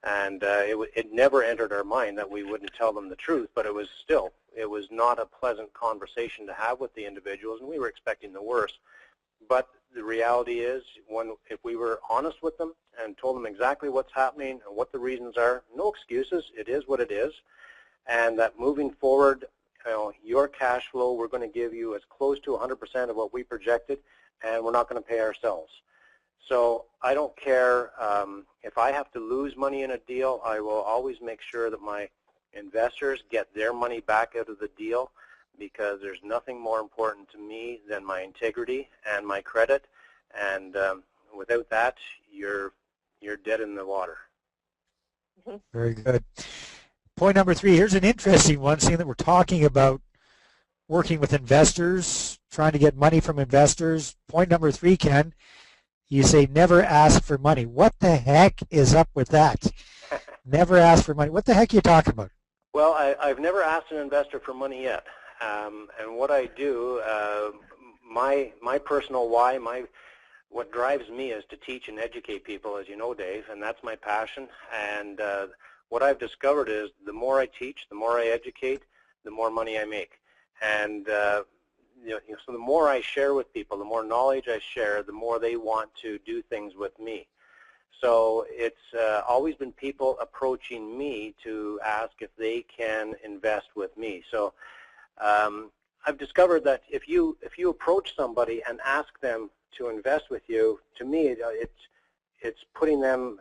And it never entered our mind that we wouldn't tell them the truth, but it was not a pleasant conversation to have with the individuals, and we were expecting the worst. But the reality is, if we were honest with them and told them exactly what's happening and what the reasons are, no excuses, it is what it is, and that moving forward, you know, your cash flow, we're going to give you as close to 100% of what we projected, and we're not going to pay ourselves. So I don't care if I have to lose money in a deal, I will always make sure that my investors get their money back out of the deal, because there's nothing more important to me than my integrity and my credit, and without that, you're dead in the water. Very good. Point number 3, here's an interesting one, seeing that we're talking about working with investors, trying to get money from investors. Point number 3, Ken, you say never ask for money. What the heck is up with that? Never ask for money. What the heck are you talking about? Well, I've never asked an investor for money yet. And what I do, my personal why, what drives me is to teach and educate people, as you know, Dave, and that's my passion. And what I've discovered is the more I teach, the more I educate, the more money I make. And so the more I share with people, the more knowledge I share, the more they want to do things with me. So it's always been people approaching me to ask if they can invest with me. So I've discovered that if you approach somebody and ask them to invest with you, to me it's putting them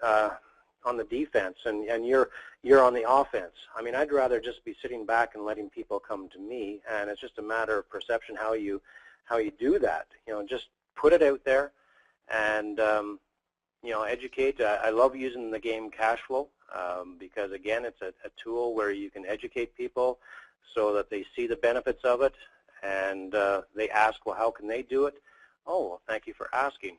on the defense, and you're on the offense. I mean, I'd rather just be sitting back and letting people come to me, and it's just a matter of perception how you do that. You know, just put it out there, and you know, educate. I love using the game cash flow because, again, it's a tool where you can educate people so that they see the benefits of it, and they ask, well, how can they do it? Oh, well, thank you for asking.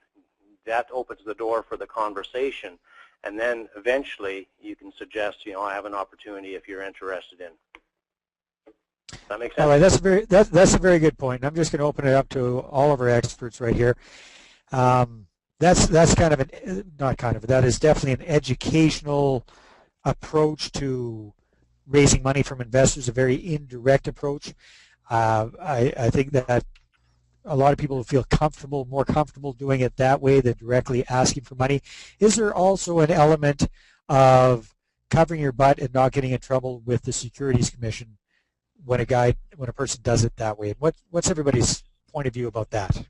That opens the door for the conversation, and then eventually you can suggest, you know, I have an opportunity if you're interested in. Does that make sense? All right, that's a very good point. I'm just going to open it up to all of our experts right here. That's kind of that is definitely an educational approach to raising money from investors, a very indirect approach. I think that a lot of people feel more comfortable doing it that way than directly asking for money. Is there also an element of covering your butt and not getting in trouble with the Securities Commission when a person does it that way? And what's everybody's point of view about that?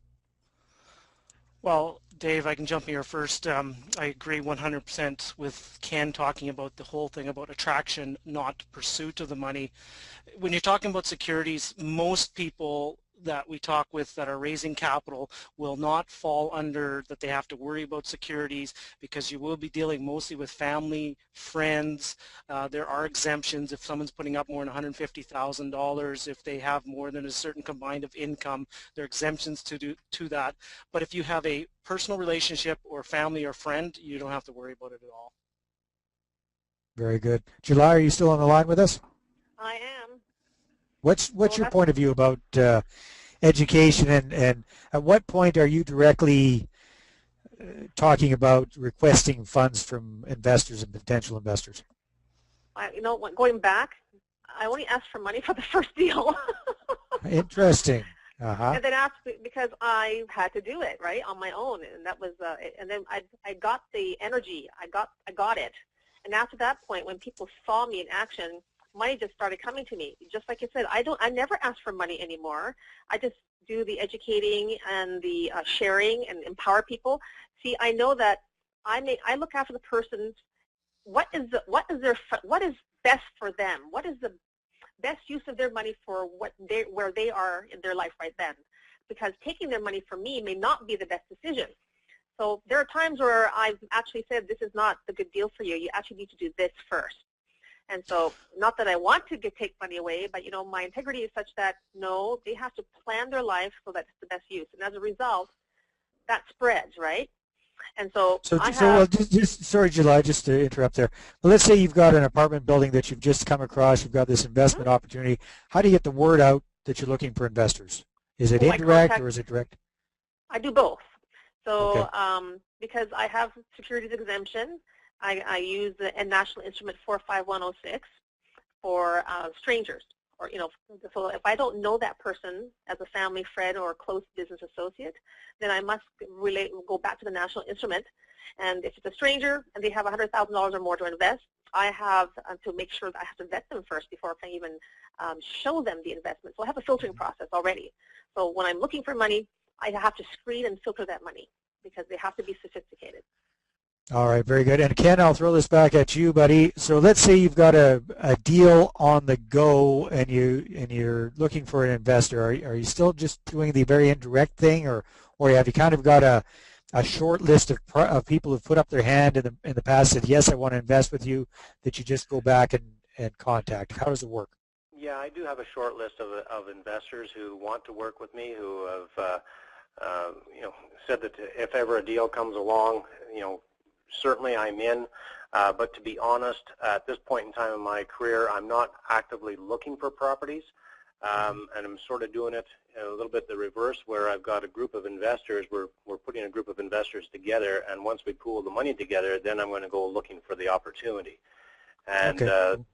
Well, Dave, I can jump in here first. I agree 100% with Ken talking about the whole thing about attraction, not pursuit of the money. When you're talking about securities, most people that we talk with that are raising capital will not fall under that they have to worry about securities, because you will be dealing mostly with family, friends. There are exemptions if someone's putting up more than $150,000. If they have more than a certain combined of income, there are exemptions to that. But if you have a personal relationship or family or friend, you don't have to worry about it at all. Very good. July, are you still on the line with us? I am. What's your point of view about education, and at what point are you directly talking about requesting funds from investors and potential investors? Going back, I only asked for money for the first deal. Interesting. Uh-huh. And then after, because I had to do it, right, on my own, and that was, and then I got the energy, I got it. And after that point, when people saw me in action, money just started coming to me. Just like I said, I never ask for money anymore. I just do the educating and the sharing and empower people. See, I know that I look after the person's, what is best for them? What is the best use of their money for where they are in their life right then? Because taking their money from me may not be the best decision. So there are times where I've actually said, this is not the good deal for you. You actually need to do this first. And so, not that I want to take money away, but my integrity is such that no, they have to plan their life so that it's the best use. And as a result, that spreads, right? And so, sorry, July, just to interrupt there. But let's say you've got an apartment building that you've just come across. You've got this investment opportunity. How do you get the word out that you're looking for investors? Is it indirect or is it direct? I do both. So okay. Because I have securities exemption, I use the National Instrument 45106 for strangers. Or, so if I don't know that person as a family friend or a close business associate, then I must go back to the National Instrument. And if it's a stranger and they have $100,000 or more to invest, I have to make sure that I have to vet them first before I can even show them the investment. So I have a filtering process already. So when I'm looking for money, I have to screen and filter that money because they have to be sophisticated. All right, very good. And Ken, I'll throw this back at you, buddy. So let's say you've got a deal on the go and you're looking for an investor. Are you still just doing the very indirect thing, or have you kind of got a short list of people who've put up their hand in the past, said yes, I want to invest with you, that you just go back and contact? How does it work? Yeah, I do have a short list of investors who want to work with me, who have said that if ever a deal comes along, certainly I'm in, but to be honest, at this point in time in my career, I'm not actively looking for properties, and I'm sort of doing it a little bit the reverse, where I've got a group of investors. We're putting a group of investors together, and once we pool the money together, then I'm going to go looking for the opportunity, and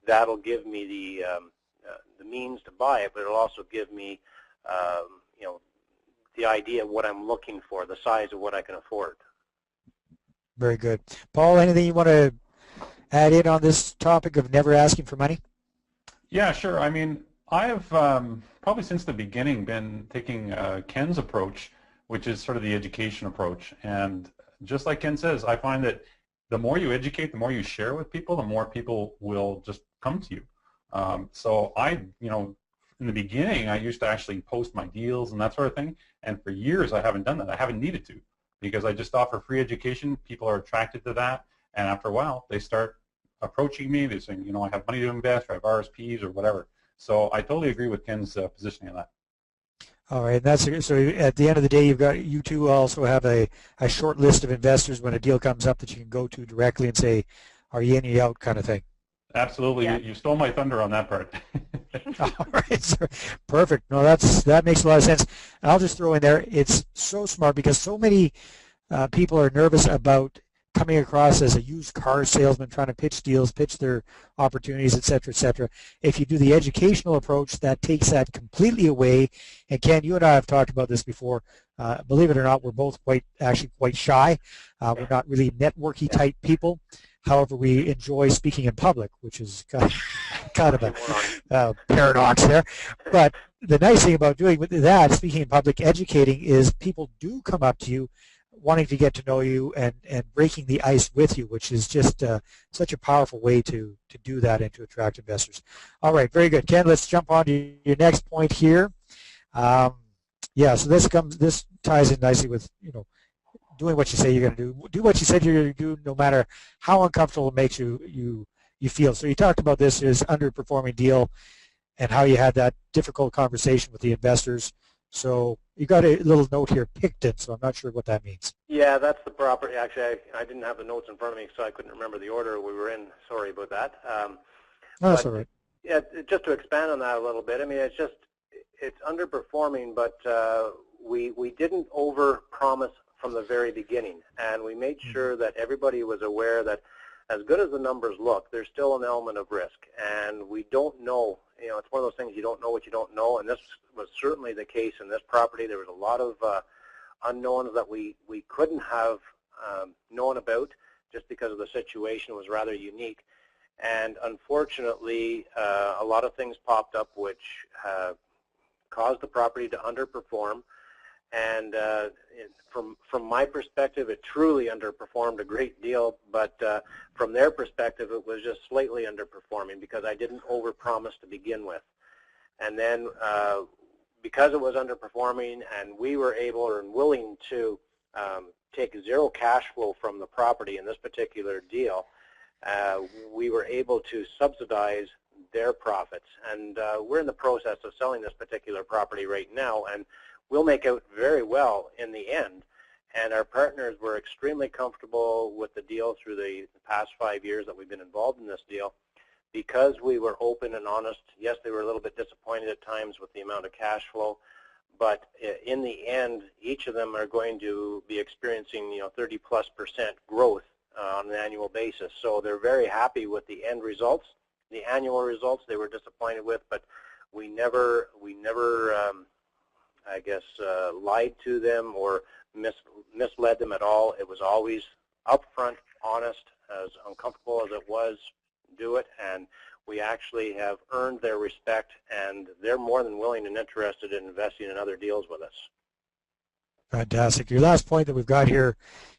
that'll give me the means to buy it, but it'll also give me, the idea of what I'm looking for, the size of what I can afford. Very good. Paul, anything you want to add in on this topic of never asking for money? Yeah, sure. I mean, I have probably since the beginning been taking Ken's approach, which is sort of the education approach. And just like Ken says, I find that the more you educate, the more you share with people, the more people will just come to you. So in the beginning, I used to actually post my deals and that sort of thing. And for years, I haven't done that. I haven't needed to, because I just offer free education. People are attracted to that, and after a while, they start approaching me. They're saying, I have money to invest, or I have RSPs, or whatever. So I totally agree with Ken's positioning on that. All right, so at the end of the day, you two also have a short list of investors when a deal comes up that you can go to directly and say, are you in, are you out, kind of thing. Absolutely. Yeah. You stole my thunder on that part. All right, so perfect. No, that makes a lot of sense. And I'll just throw in there, it's so smart because so many people are nervous about coming across as a used car salesman trying to pitch deals, pitch their opportunities, et cetera, et cetera. If you do the educational approach, that takes that completely away. And Ken, you and I have talked about this before. Believe it or not, we're both actually quite shy. We're not really networky type people. However, we enjoy speaking in public, which is kind of a paradox there. But the nice thing about doing that, speaking in public, educating, is people do come up to you wanting to get to know you and breaking the ice with you, which is just such a powerful way to do that and to attract investors. All right, very good. Ken, let's jump on to your next point here. Yeah, so this ties in nicely with, doing what you say you're going to do. Do what you said you're going to do, no matter how uncomfortable it makes you feel. So you talked about this as underperforming deal and how you had that difficult conversation with the investors. So you got a little note here, Picton, so I'm not sure what that means. Yeah, that's the property. Actually, I didn't have the notes in front of me, so I couldn't remember the order we were in. Sorry about that. That's all right. Yeah, just to expand on that a little bit, I mean, it's underperforming, but we didn't over-promise from the very beginning, and we made sure that everybody was aware that as good as the numbers look, there's still an element of risk, and we don't know it's one of those things you don't know what you don't know, and this was certainly the case in this property. There was a lot of unknowns that we couldn't have known about just because of the situation was rather unique. And unfortunately, a lot of things popped up which caused the property to underperform. And from my perspective, it truly underperformed a great deal. But from their perspective, it was just slightly underperforming because I didn't overpromise to begin with. And then because it was underperforming, and we were able and willing to take zero cash flow from the property in this particular deal, we were able to subsidize their profits. And we're in the process of selling this particular property right now, and we'll make out very well in the end. And our partners were extremely comfortable with the deal through the past 5 years that we've been involved in this deal because we were open and honest. Yes, they were a little bit disappointed at times with the amount of cash flow, but in the end, each of them are going to be experiencing 30+% growth on an annual basis. So they're very happy with the end results. The annual results they were disappointed with, but we never I guess lied to them or misled them at all. It was always upfront, honest, as uncomfortable as it was, do it, and we actually have earned their respect, and they're more than willing and interested in investing in other deals with us. Fantastic. Your last point that we've got here,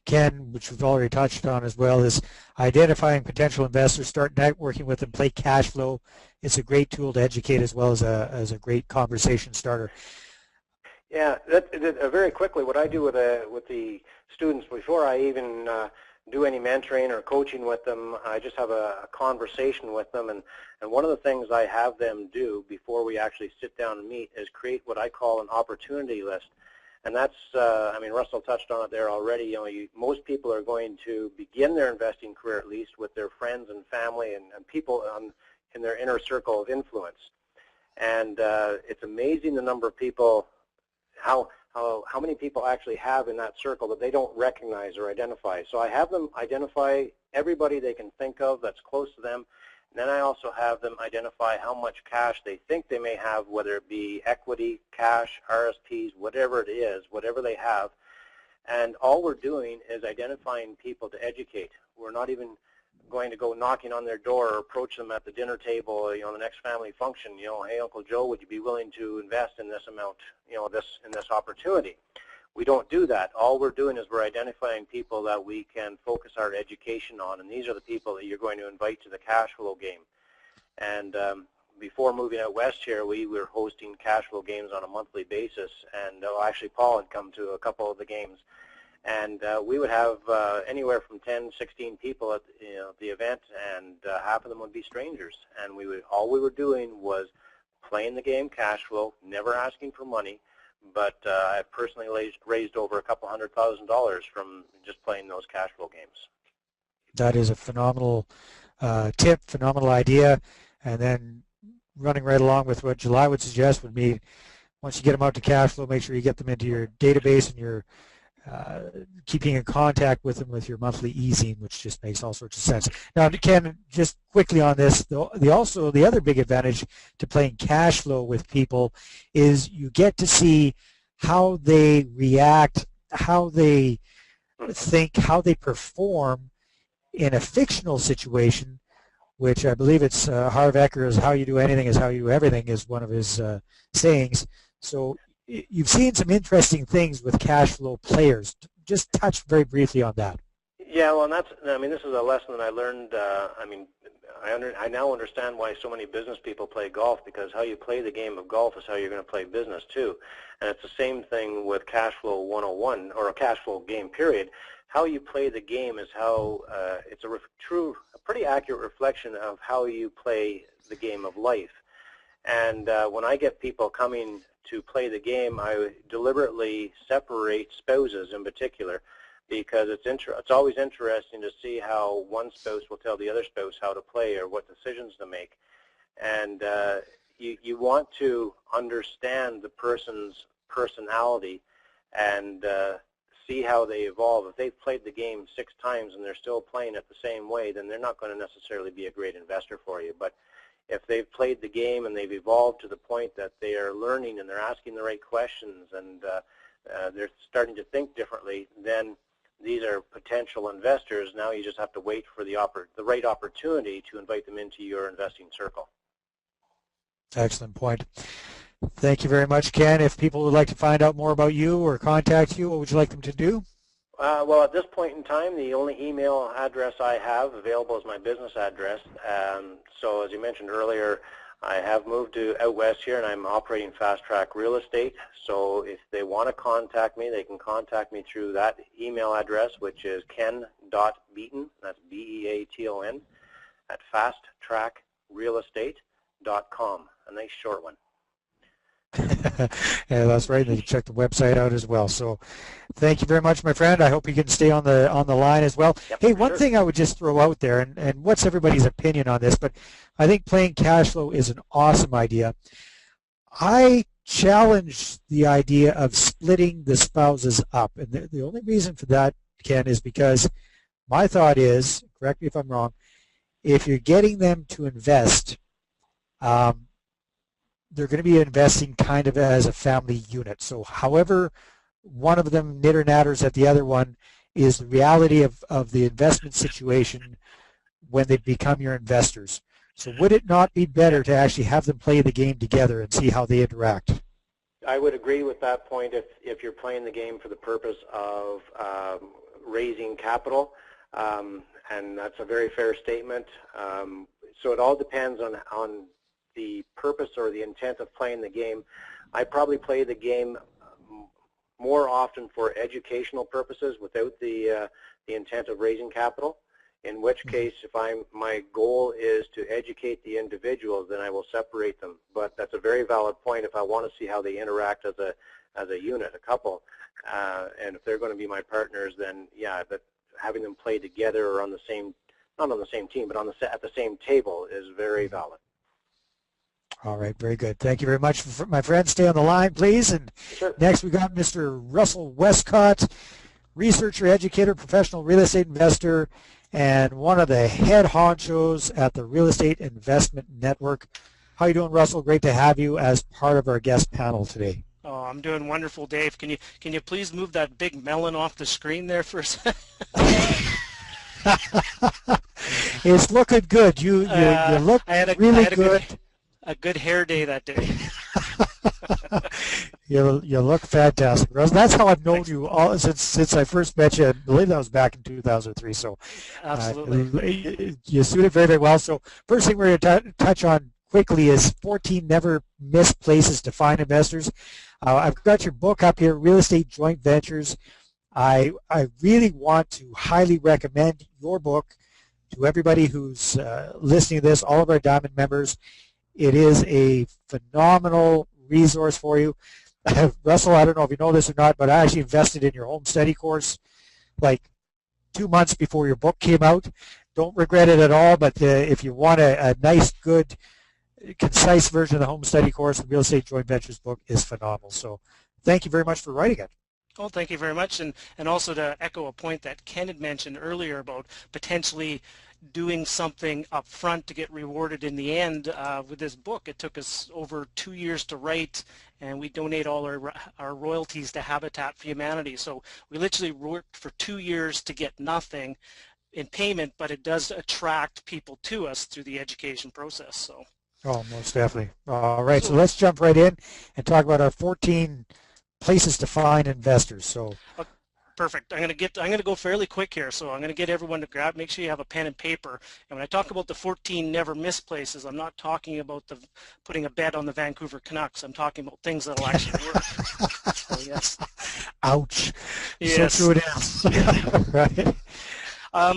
Ken, which we've already touched on as well, is identifying potential investors, start networking with them, play cash flow. It's a great tool to educate as well as a great conversation starter. Yeah, very quickly, what I do with the students before I even do any mentoring or coaching with them, I just have a conversation with them, and one of the things I have them do before we actually sit down and meet is create what I call an opportunity list. And that's, I mean, Russell touched on it there already. Most people are going to begin their investing career at least with their friends and family and people in their inner circle of influence. And it's amazing the number of people, how many people actually have in that circle that they don't recognize or identify. So I have them identify everybody they can think of that's close to them. And then I also have them identify how much cash they think they may have, whether it be equity, cash, RSPs, whatever it is, whatever they have. And all we're doing is identifying people to educate. We're not even going to go knocking on their door or approach them at the dinner table, the next family function, hey, Uncle Joe, would you be willing to invest in this amount, in this opportunity? We don't do that. All we're doing is we're identifying people that we can focus our education on, and these are the people that you're going to invite to the cash flow game. And before moving out west here, we were hosting cash flow games on a monthly basis, and actually Paul had come to a couple of the games. And we would have anywhere from 10, 16 people at the event, and half of them would be strangers. And all we were doing was playing the game cash flow, never asking for money. But I personally raised over $200,000 from just playing those cash flow games. That is a phenomenal tip, phenomenal idea. And then running right along with what July would suggest would be, once you get them out to cash flow, make sure you get them into your database and you're keeping in contact with them with your monthly e-zine, which just makes all sorts of sense. Now, Ken, just quickly on this, the other big advantage to playing cash flow with people is you get to see how they react, how they think, how they perform in a fictional situation, which I believe it's Harv Eker's "How you do anything is how you do everything" is one of his sayings. So you've seen some interesting things with cash flow players. Just touch very briefly on that. Yeah, well, and this is a lesson that I learned. I now understand why so many business people play golf, because how you play the game of golf is how you're going to play business too. And it's the same thing with Cash Flow 101, or a cash flow game, period. How you play the game is how it's a pretty accurate reflection of how you play the game of life. And when I get people coming to play the game, I deliberately separate spouses in particular, because it's always interesting to see how one spouse will tell the other spouse how to play or what decisions to make. And you want to understand the person's personality and see how they evolve. If they've played the game 6 times and they're still playing it the same way, then they're not going to necessarily be a great investor for you. But if they've played the game and they've evolved to the point that they are learning and they're asking the right questions and they're starting to think differently, then these are potential investors. Now you just have to wait for the right opportunity to invite them into your investing circle. Excellent point. Thank you very much, Ken. If people would like to find out more about you or contact you, what would you like them to do? Well, at this point in time, the only email address I have available is my business address. So as you mentioned earlier, I have moved to out west here, and I'm operating Fast Track Real Estate. So if they want to contact me, they can contact me through that email address, which is ken.beaton, that's B-E-A-T-O-N, at fasttrackrealestate.com. A nice short one. Yeah, that's right. You can check the website out as well. So thank you very much, my friend. I hope you can stay on the line as well. Yep, hey, one sure. thing I would just throw out there, and what's everybody's opinion on this, but I think playing cash flow is an awesome idea. I challenge the idea of splitting the spouses up. And the only reason for that, Ken, is because my thought is, correct me if I'm wrong, if you're getting them to invest, they're going to be investing kind of as a family unit. So however one of them nitter-natters at the other one is the reality of the investment situation when they become your investors. So would it not be better to actually have them play the game together and see how they interact? I would agree with that point if you're playing the game for the purpose of raising capital, and that's a very fair statement. So it all depends on the purpose or the intent of playing the game. I probably play the game more often for educational purposes without the intent of raising capital, in which case if my goal is to educate the individuals, then I will separate them. But that's a very valid point if I want to see how they interact as a unit, a couple. And if they're going to be my partners, then yeah, but having them play together or on the same, not on the same team, but at the same table is very valid. All right, very good. Thank you very much, my friend. Stay on the line, please. And Sure. Next, we got Mr. Russell Westcott, researcher, educator, professional real estate investor, and one of the head honchos at the Real Estate Investment Network. How you doing, Russell? Great to have you as part of our guest panel today. Oh, I'm doing wonderful, Dave. Can you please move that big melon off the screen there for a second? It's looking good. You look really good. A good hair day that day. You look fantastic, Russ. That's how I've known you all since I first met you. I believe that was back in 2003. So Absolutely. You suit it very, very well. So first thing we're going to touch on quickly is 14 never missed places to find investors. I've got your book up here, Real Estate Joint Ventures. I really want to highly recommend your book to everybody who's listening to this, all of our Diamond members. It is a phenomenal resource for you. Russell, I don't know if you know this or not, but I actually invested in your home study course like 2 months before your book came out. Don't regret it at all, but if you want a nice, good, concise version of the home study course, the Real Estate Joint Ventures book is phenomenal. So thank you very much for writing it. Oh, thank you very much. And also to echo a point that Ken had mentioned earlier about potentially doing something up front to get rewarded in the end. With this book, it took us over 2 years to write, and we donate all our royalties to Habitat for Humanity. So we literally worked for 2 years to get nothing in payment, but it does attract people to us through the education process. So. Oh, most definitely. All right, so let's jump right in and talk about our 14 places to find investors. So. Perfect. I'm going to go fairly quick here, so I'm going to get everyone to make sure you have a pen and paper. And when I talk about the 14 never miss places, I'm not talking about putting a bet on the Vancouver Canucks. I'm talking about things that'll actually work. So, yes. Ouch. Yes. So true it is. Right.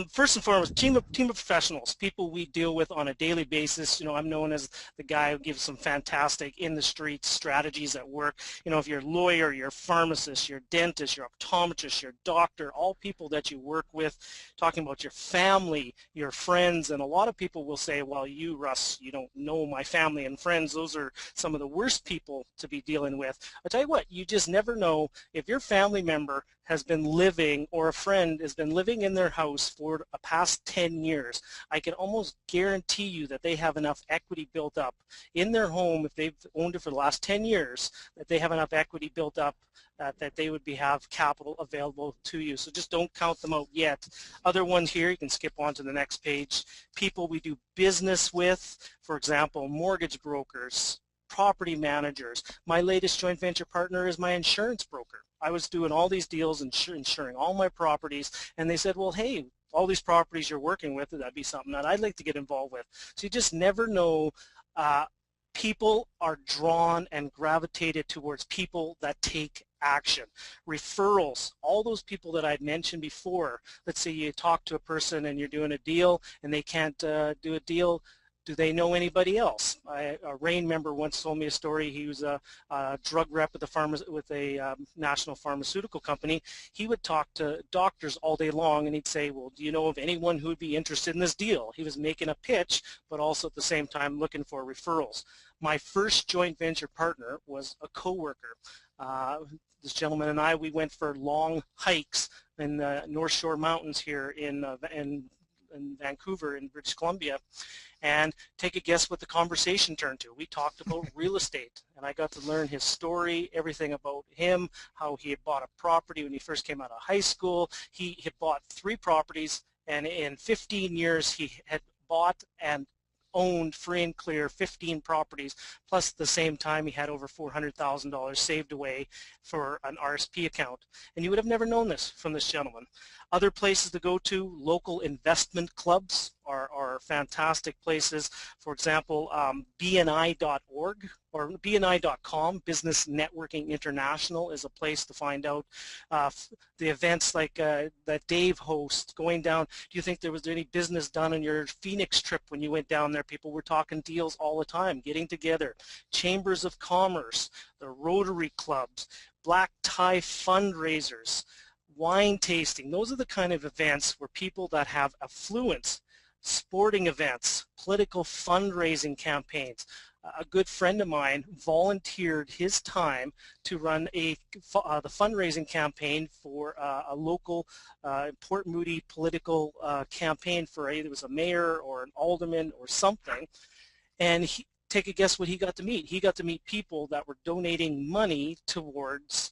First and foremost, team of professionals, people we deal with on a daily basis. You know, I'm known as the guy who gives some fantastic in the streets strategies at work. You know, if you're a lawyer, you're a pharmacist, you're a dentist, you're an optometrist, you're a doctor, all people that you work with, talking about your family, your friends, and a lot of people will say, well, you, Russ, you don't know my family and friends. Those are some of the worst people to be dealing with. I'll tell you what, you just never know if your family member has been living, or a friend has been living in their house for a past 10 years, I can almost guarantee you that they have enough equity built up in their home, if they've owned it for the last 10 years, that they have enough equity built up that they would have capital available to you. So just don't count them out yet. Other ones here, you can skip on to the next page. People we do business with, for example, mortgage brokers, property managers. My latest joint venture partner is my insurance broker. I was doing all these deals, insuring all my properties, and they said, well, hey, all these properties you're working with, that'd be something that I'd like to get involved with. So you just never know. People are drawn and gravitated towards people that take action. Referrals, all those people that I'd mentioned before. Let's say you talk to a person and you're doing a deal and they can't do a deal. Do they know anybody else? A RAIN member once told me a story. He was a drug rep with a national pharmaceutical company. He would talk to doctors all day long, and he'd say, well, do you know of anyone who would be interested in this deal? He was making a pitch, but also at the same time looking for referrals. My first joint venture partner was a coworker. This gentleman and I, we went for long hikes in the North Shore Mountains here in Vancouver in British Columbia, and take a guess what the conversation turned to. We talked about real estate, and I got to learn his story, everything about him, how he had bought a property when he first came out of high school. He had bought 3 properties, and in 15 years he had bought and owned free and clear 15 properties, plus at the same time he had over $400,000 saved away for an RSP account. And you would have never known this from this gentleman. Other places to go to, local investment clubs are fantastic places. For example, BNI.org or BNI.com, Business Networking International, is a place to find out the events like that Dave hosts, going down. Do you think there was any business done on your Phoenix trip when you went down there? People were talking deals all the time, getting together. Chambers of Commerce, the Rotary clubs, black tie fundraisers, wine tasting. Those are the kind of events where people that have affluence, sporting events, political fundraising campaigns. A good friend of mine volunteered his time to run the fundraising campaign for a local Port Moody political campaign for either it was a mayor or an alderman or something. And take a guess what he got to meet. He got to meet people that were donating money towards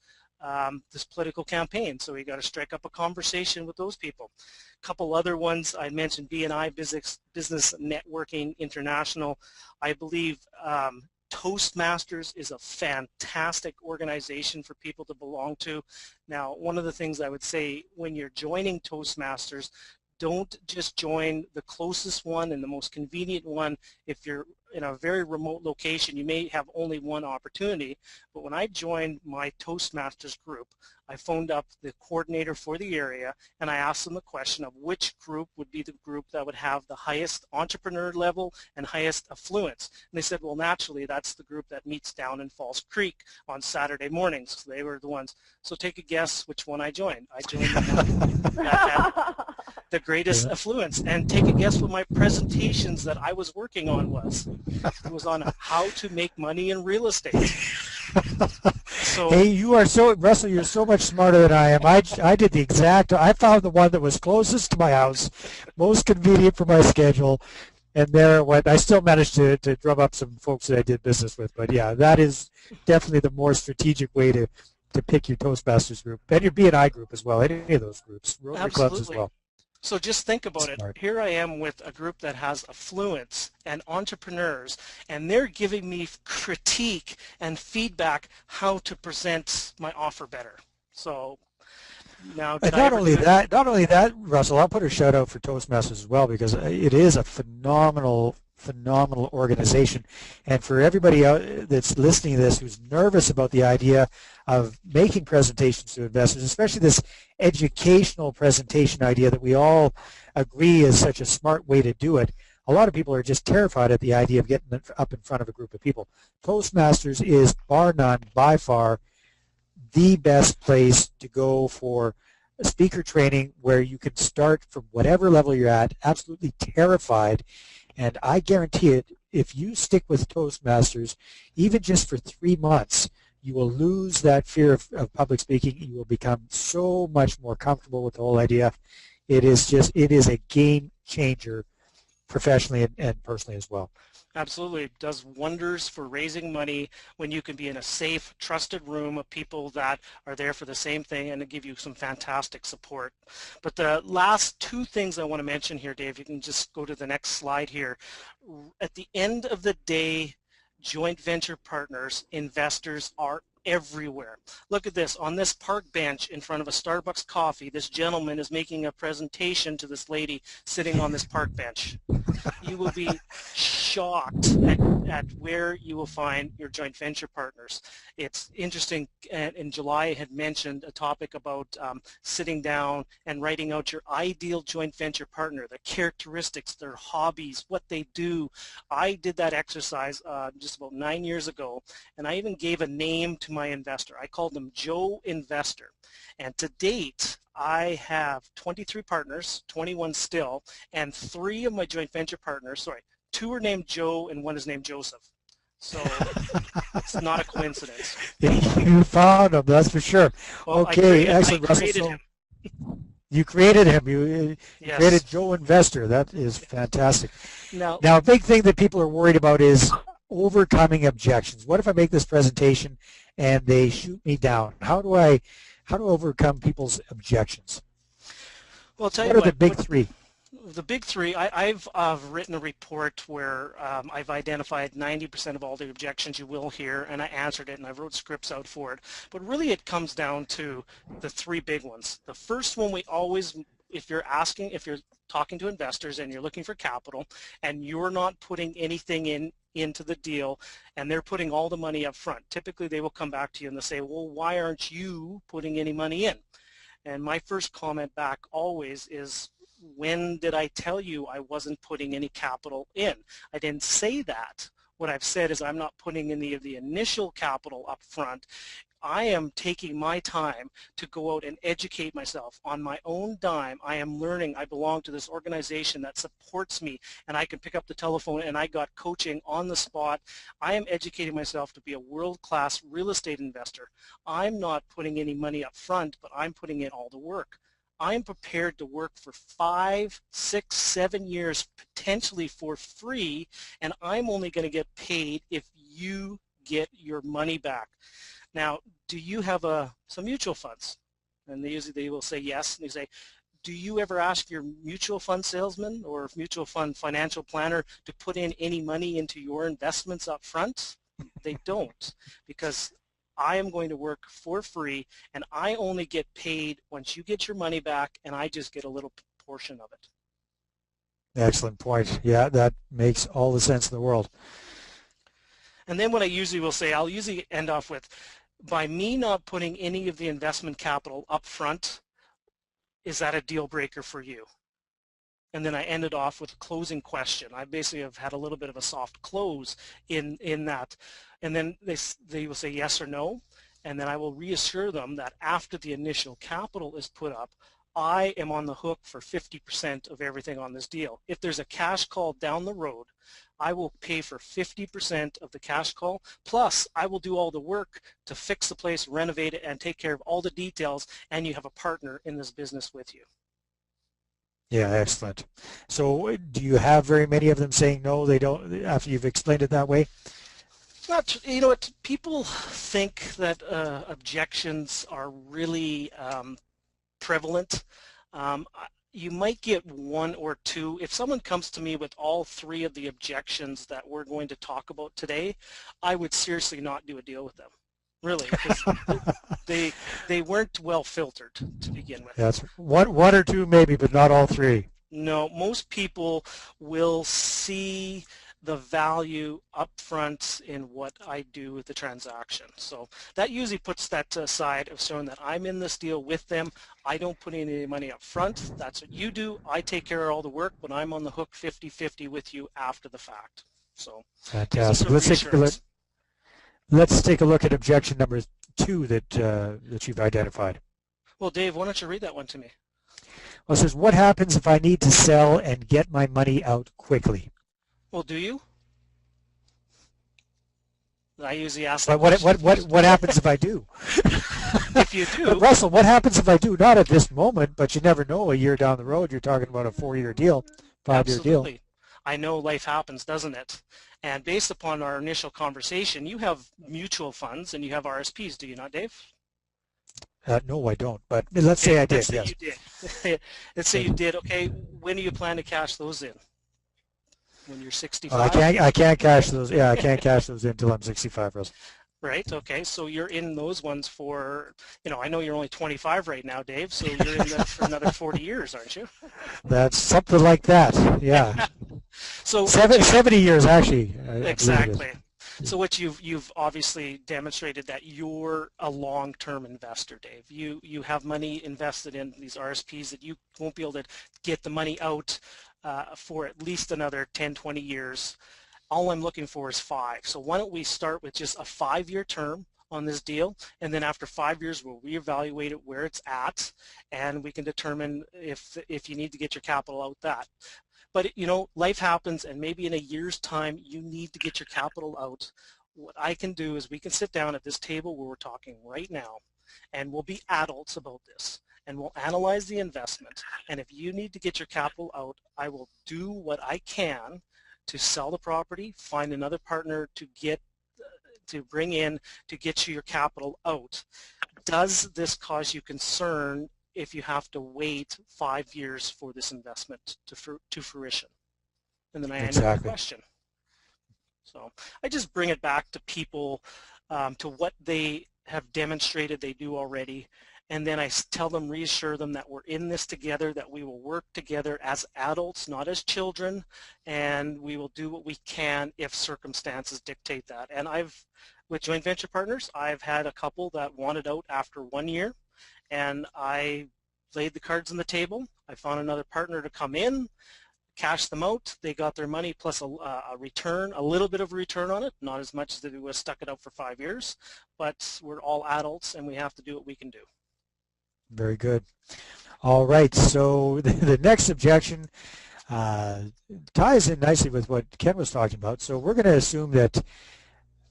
this political campaign. So he got to strike up a conversation with those people. A couple other ones I mentioned, BNI, Business Networking International. I believe Toastmasters is a fantastic organization for people to belong to. Now, one of the things I would say when you're joining Toastmasters, don't just join the closest one and the most convenient one. If you're in a very remote location, you may have only one opportunity. But when I joined my Toastmasters group, I phoned up the coordinator for the area and I asked them the question of which group would be the group that would have the highest entrepreneur level and highest affluence. And they said, well, naturally, that's the group that meets down in Falls Creek on Saturday mornings. So they were the ones. So take a guess which one I joined. I joined that had the greatest affluence. And take a guess what my presentations that I was working on was. It was on how to make money in real estate. So, hey, you are so, Russell, you're so much smarter than I am. I did the exact, I found the one that was closest to my house, most convenient for my schedule, and there went. I still managed to drum up some folks that I did business with, but yeah, that is definitely the more strategic way to pick your Toastmasters group, and your BNI group as well, any of those groups, Rotary clubs as well. So just think about it. Here I am with a group that has affluence and entrepreneurs, and they're giving me critique and feedback how to present my offer better. So now, not only that, Russell, I'll put a shout out for Toastmasters as well, because it is a phenomenal organization. And for everybody that's listening to this who's nervous about the idea of making presentations to investors, especially this educational presentation idea that we all agree is such a smart way to do it, a lot of people are just terrified at the idea of getting up in front of a group of people. Toastmasters is, bar none, by far, the best place to go for speaker training, where you can start from whatever level you're at, absolutely terrified. And I guarantee it, if you stick with Toastmasters, even just for 3 months, you will lose that fear of public speaking. You will become so much more comfortable with the whole idea. It is a game changer professionally and personally as well. Absolutely. It does wonders for raising money when you can be in a safe, trusted room of people that are there for the same thing and to give you some fantastic support. But the last two things I want to mention here, Dave, you can just go to the next slide here. At the end of the day, joint venture partners, investors are everywhere. Look at this. On this park bench in front of a Starbucks coffee, this gentleman is making a presentation to this lady sitting on this park bench. You will be shocked at where you will find your joint venture partners. It's interesting. In July, I had mentioned a topic about sitting down and writing out your ideal joint venture partner, the characteristics, their hobbies, what they do. I did that exercise just about 9 years ago, and I even gave a name to my investor. I called them Joe Investor. And to date, I have 23 partners, 21 still, and 3 of my joint venture partners, sorry, 2 are named Joe and 1 is named Joseph. So it's not a coincidence. You found him, that's for sure. Well, okay, excellent, Russell. Him. You created him. You Yes. created Joe Investor. That is fantastic. Now, a big thing that people are worried about is overcoming objections. What if I make this presentation and they shoot me down? How do I overcome people's objections? well, I'll tell What you are the big 3? The big 3, I've written a report where I've identified 90% of all the objections you will hear, and I answered it, and I wrote scripts out for it. But really it comes down to the 3 big ones. The first one we always, if you're talking to investors and you're looking for capital, and you're not putting anything into the deal, and they're putting all the money up front, typically they will come back to you and they'll say, well, why aren't you putting any money in? And my first comment back always is, when did I tell you I wasn't putting any capital in? I didn't say that. What I've said is I'm not putting any of the initial capital up front. I am taking my time to go out and educate myself on my own dime. I am learning. I belong to this organization that supports me, and I can pick up the telephone and I got coaching on the spot. I am educating myself to be a world-class real estate investor. I'm not putting any money up front, but I'm putting in all the work. I'm prepared to work for 5, 6, 7 years, potentially for free, and I'm only going to get paid if you get your money back. Now, do you have some mutual funds? And they will say yes, and you say, do you ever ask your mutual fund salesman or mutual fund financial planner to put in any money into your investments up front? They don't, because I am going to work for free, and I only get paid once you get your money back, and I just get a little portion of it. Excellent point. Yeah, that makes all the sense in the world. And then what I usually will say, I'll usually end off with, by me not putting any of the investment capital up front, is that a deal breaker for you? And then I ended off with a closing question. I basically have had a little bit of a soft close in that. And then they will say yes or no, and then I will reassure them that after the initial capital is put up, I am on the hook for 50% of everything on this deal. If there's a cash call down the road, I will pay for 50% of the cash call, plus I will do all the work to fix the place, renovate it, and take care of all the details, and you have a partner in this business with you. Yeah, excellent. So do you have very many of them saying no, they don't, after you've explained it that way? Not, you know, people think that objections are really prevalent. You might get 1 or 2. If someone comes to me with all 3 of the objections that we're going to talk about today, I would seriously not do a deal with them. Really, because they weren't well filtered to begin with. That's one or 2 maybe, but not all 3. No, most people will see the value up front in what I do with the transaction. So that usually puts that aside of showing that I'm in this deal with them. I don't put any money up front. That's what you do. I take care of all the work, but I'm on the hook 50-50 with you after the fact. So fantastic. Let's take a look at objection number 2 that you've identified. Well, Dave, why don't you read that one to me? Well, it says, what happens if I need to sell and get my money out quickly? Well, do you? I usually ask But that what happens if I do? if you But do, Russell, what happens if I do? Not at this moment, but you never know. A year down the road, you're talking about a 4-year deal, 5-year deal. absolutely. I know life happens, doesn't it? And based upon our initial conversation, you have mutual funds and you have RSPs, do you not, Dave? No, I don't. But let's say I did. Let's say Yes. you did. Let's say you did. Okay, when do you plan to cash those in? When you're 65? I can't cash those. Yeah, I can't cash those in until I'm 65, Russell. Right. Okay. So you're in those ones for, I know you're only 25 right now, Dave. So you're in them for another 40 years, aren't you? That's something like that. Yeah. So 70 years actually. exactly. So what you've obviously demonstrated that you're a long-term investor, Dave. You have money invested in these RSPs that you won't be able to get the money out for at least another 10, 20 years. All I'm looking for is 5. So why don't we start with just a 5-year term on this deal, and then after 5 years we'll reevaluate it where it's at, and we can determine if you need to get your capital out that. But life happens, and maybe in a year's time you need to get your capital out. What I can do is we can sit down at this table where we're talking right now, and we'll be adults about this, and we'll analyze the investment. And if you need to get your capital out, I will do what I can to sell the property, find another partner to bring in to get you your capital out. Does this cause you concern if you have to wait 5 years for this investment to fruition? And then I answer the question. So I just bring it back to people, to what they have demonstrated they do already, and then I tell them, reassure them that we're in this together, that we will work together as adults, not as children, and we will do what we can if circumstances dictate that. And with joint venture partners, I've had a couple that wanted out after 1 year, and I laid the cards on the table. I found another partner to come in, cash them out. They got their money plus a return, a little bit of a return on it, not as much as if we would have stuck it out for 5 years, but we're all adults and we have to do what we can do. Very good. All right, so the next objection ties in nicely with what Ken was talking about. So we're going to assume that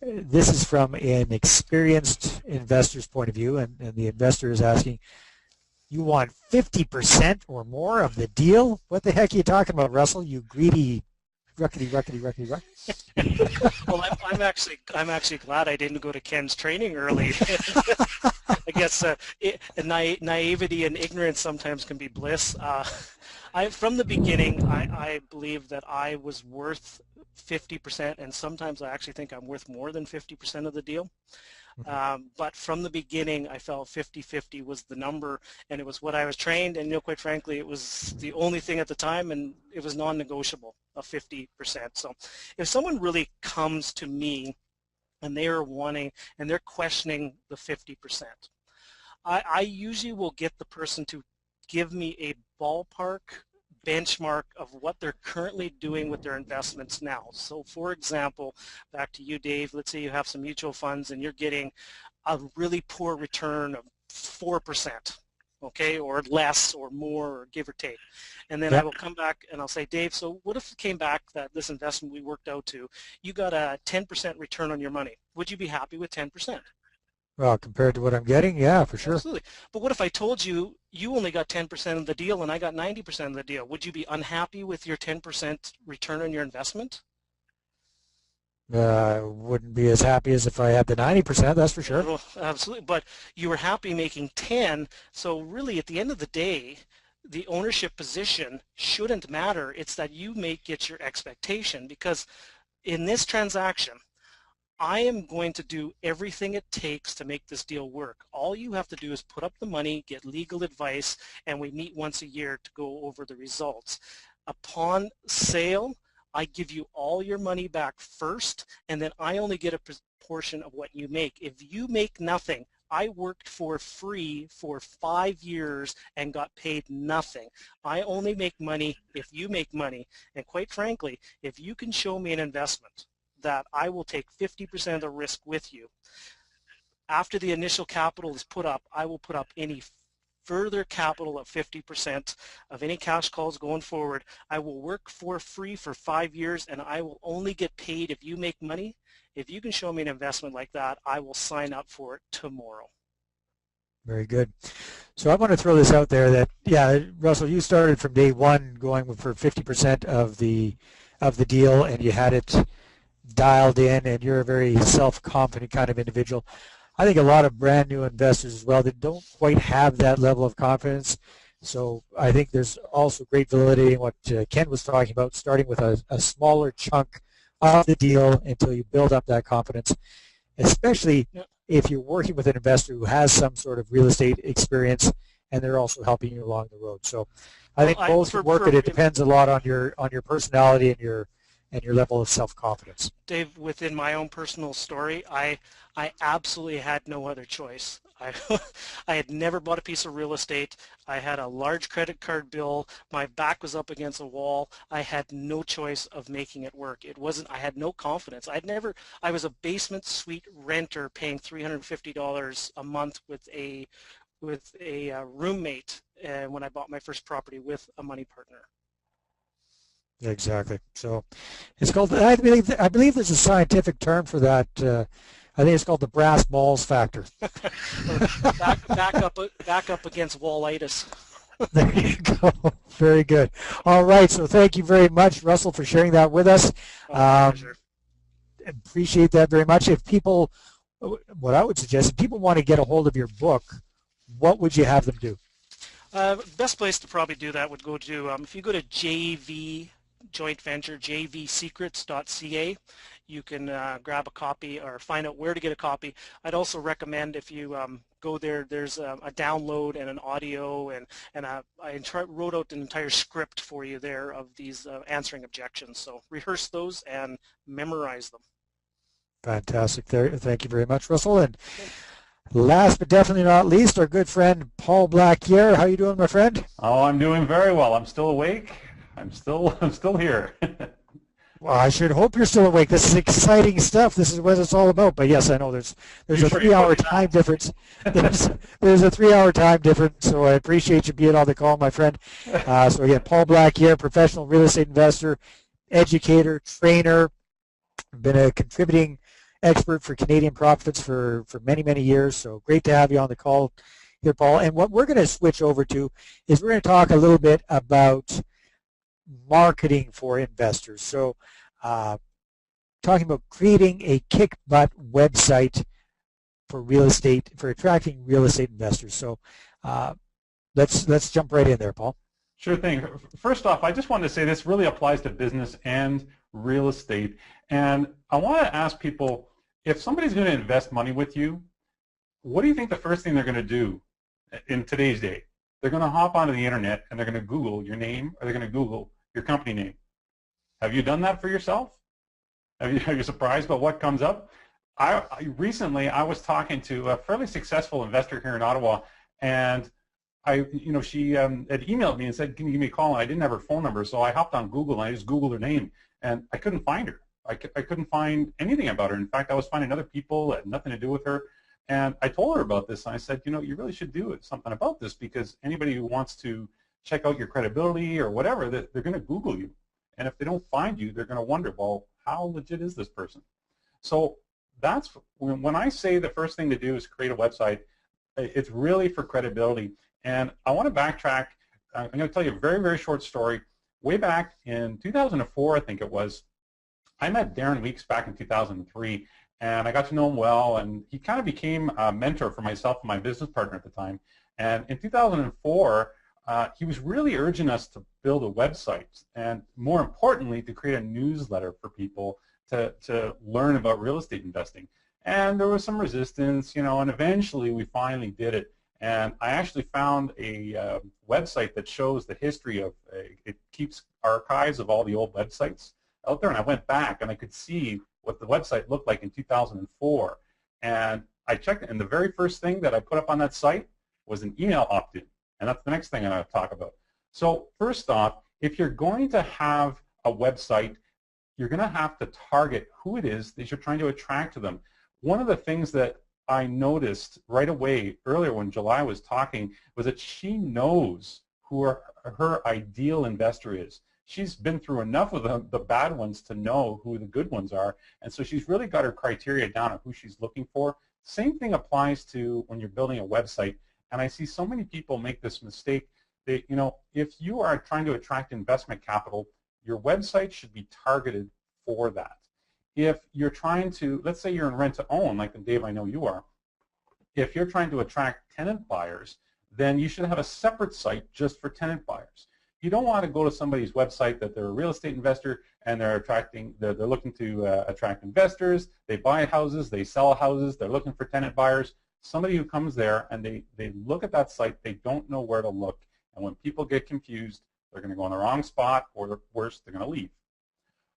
this is from an experienced investor's point of view, and the investor is asking, you want 50% or more of the deal? What the heck are you talking about, Russell? You greedy ruckety. Well, I'm actually glad I didn't go to Ken's training early. I guess naivety and ignorance sometimes can be bliss. From the beginning, I believe that I was worth 50%, and sometimes I actually think I'm worth more than 50% of the deal. But from the beginning, I felt 50-50 was the number, and it was what I was trained, and quite frankly, it was the only thing at the time, and it was non-negotiable, of 50%. So if someone really comes to me and they are wanting, and they're questioning the 50%, I usually will get the person to give me a ballpark benchmark of what they're currently doing with their investments now. So for example, back to you, Dave, let's say you have some mutual funds and you're getting a really poor return of 4%, okay, or less or more, or give or take. And then I will come back and I'll say, Dave, so what if it came back that this investment we worked out to, you got a 10% return on your money? Would you be happy with 10%? Well, compared to what I'm getting, yeah, for sure. Absolutely. But what if I told you you only got 10% of the deal and I got 90% of the deal? Would you be unhappy with your 10% return on your investment? I wouldn't be as happy as if I had the 90%, that's for sure. Well, absolutely. But you were happy making 10, so really at the end of the day, the ownership position shouldn't matter. It's that you get your expectation, because in this transaction, I am going to do everything it takes to make this deal work. All you have to do is put up the money, get legal advice, and we meet once a year to go over the results. Upon sale, I give you all your money back first, and then I only get a portion of what you make. If you make nothing, I worked for free for 5 years and got paid nothing. I only make money if you make money. And quite frankly, if you can show me an investment that I will take 50% of the risk with you, after the initial capital is put up, I will put up any further capital of 50% of any cash calls going forward. I will work for free for 5 years, and I will only get paid if you make money. If you can show me an investment like that, I will sign up for it tomorrow. Very good. So I want to throw this out there that, yeah, Russell, you started from day one going for 50% of the deal, and you had it dialed in, and you're a very self-confident kind of individual. I think a lot of brand new investors as well that don't quite have that level of confidence. So I think there's also great validity in what Ken was talking about, starting with a smaller chunk of the deal until you build up that confidence, especially if you're working with an investor who has some sort of real estate experience and they're also helping you along the road. So I think both work, and it depends a lot on your personality and your level of self-confidence. Dave, within my own personal story, I absolutely had no other choice. I had never bought a piece of real estate. I had a large credit card bill. My back was up against a wall. I had no choice of making it work. I had no confidence. I was a basement suite renter paying $350 a month with a roommate when I bought my first property with a money partner. Exactly. So it's called, I believe there's a scientific term for that. I think it's called the brass balls factor. back up against wallitis. There you go. Very good. All right. So thank you very much, Russell, for sharing that with us. Pleasure. Appreciate that very much. If people, what I would suggest, if people want to get a hold of your book, what would you have them do? Best place to probably do that would go to, if you go to JV Joint Venture, jvsecrets.ca, you can grab a copy or find out where to get a copy. I'd also recommend if you go there, there's a download and an audio, and I wrote out an entire script for you there of these answering objections. So rehearse those and memorize them. Fantastic. Thank you very much, Russell. And last but definitely not least, our good friend Paul Blacquiere. How are you doing, my friend? Oh, I'm doing very well. I'm still awake. I'm still here. Well, I should hope you're still awake. This is exciting stuff. This is what it's all about. But yes, I know there's a 3-hour time difference. There's a 3-hour time difference. So I appreciate you being on the call, my friend. So again, Paul Blacquiere, professional real estate investor, educator, trainer, been a contributing expert for Canadian Profits for many, many years. So great to have you on the call here, Paul. And what we're going to switch over to is we're going to talk a little bit about marketing for investors. So talking about creating a kick-butt website for real estate, for attracting real estate investors. So let's jump right in there, Paul. Sure thing. First off, I just wanted to say this really applies to business and real estate. And I want to ask people, if somebody's going to invest money with you, what do you think the first thing they're going to do in today's day? They're going to hop onto the internet and they're going to Google your name, or they're going to Google your company name. Have you done that for yourself? Are you surprised about what comes up? Recently, I was talking to a fairly successful investor here in Ottawa, and she had emailed me and said, "Can you give me a call?" And I didn't have her phone number, so I hopped on Google and I just Googled her name, and I couldn't find her. I couldn't find anything about her. In fact, I was finding other people that had nothing to do with her. And I told her about this, and I said, you really should do something about this, because anybody who wants to check out your credibility or whatever, they're going to Google you. And if they don't find you, they're going to wonder, well, how legit is this person? So that's when I say the first thing to do is create a website, it's really for credibility. And I want to backtrack. I'm going to tell you a very, very short story. Way back in 2004, I think it was, I met Darren Weeks back in 2003, and I got to know him well, and he kind of became a mentor for myself and my business partner at the time. And in 2004, he was really urging us to build a website, and more importantly, to create a newsletter for people to learn about real estate investing. And there was some resistance, and eventually we finally did it. And I actually found a website that shows the history of, it keeps archives of all the old websites out there, and I went back and I could see what the website looked like in 2004. And I checked it, and the very first thing that I put up on that site was an email opt-in, and that's the next thing I'm going to talk about. So first off, if you're going to have a website, you're going to have to target who it is that you're trying to attract to them. One of the things that I noticed right away earlier when July was talking was that she knows who her ideal investor is. She's been through enough of the bad ones to know who the good ones are, and so she's really got her criteria down of who she's looking for. Same thing applies to when you're building a website, and I see so many people make this mistake. They, you know, if you are trying to attract investment capital, your website should be targeted for that. If you're trying to, let's say you're in rent-to-own, like Dave, I know you are, if you're trying to attract tenant buyers, then you should have a separate site just for tenant buyers. You don't want to go to somebody's website that they're a real estate investor and they're looking to attract investors, they buy houses, they sell houses, they're looking for tenant buyers. Somebody who comes there and they look at that site, they don't know where to look. And when people get confused, they're going to go in the wrong spot, or worse, they're going to leave.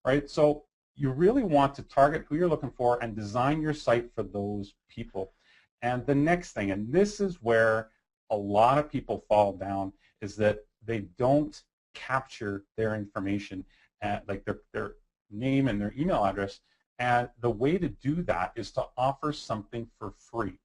Right? So you really want to target who you're looking for and design your site for those people. And the next thing, and this is where a lot of people fall down, is that they don't capture their information, like their name and their email address. And the way to do that is to offer something for free,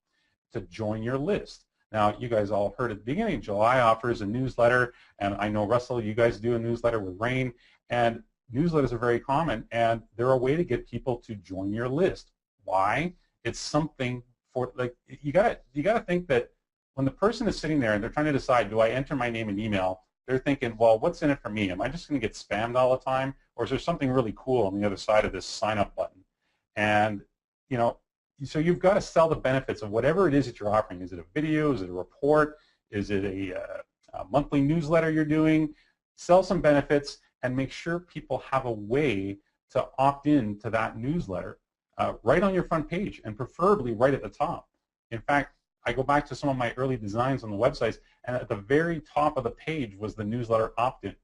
to join your list. Now, you guys all heard at the beginning, July offers a newsletter, and I know, Russell, you guys do a newsletter with Rain, and newsletters are very common, and they're a way to get people to join your list. Why? It's something for, like, you gotta think that when the person is sitting there and they're trying to decide, do I enter my name and email, they're thinking, well, what's in it for me? Am I just going to get spammed all the time, or is there something really cool on the other side of this sign up button? And, you know, so you've got to sell the benefits of whatever it is that you're offering. Is it a video? Is it a report? Is it a monthly newsletter you're doing? Sell some benefits and make sure people have a way to opt in to that newsletter right on your front page, and preferably right at the top. In fact, I go back to some of my early designs on the websites, and at the very top of the page was the newsletter opt-in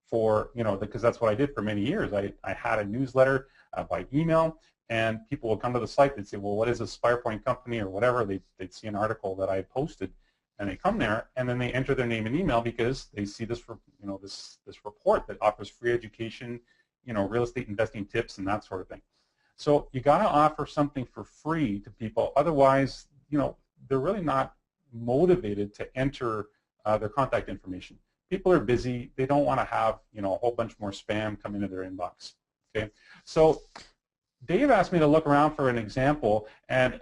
for, you know, because that's what I did for many years. I had a newsletter by email, and people would come to the site, they'd say, well, what is a SpirePoint company or whatever? They'd see an article that I had posted, and they come there, and then they enter their name and email because they see this, you know, this report that offers free education, you know, real estate investing tips and that sort of thing. So you got to offer something for free to people, otherwise, you know, they're really not motivated to enter their contact information. People are busy. They don't want to have, you know, a whole bunch more spam come into their inbox. Okay, so Dave asked me to look around for an example, and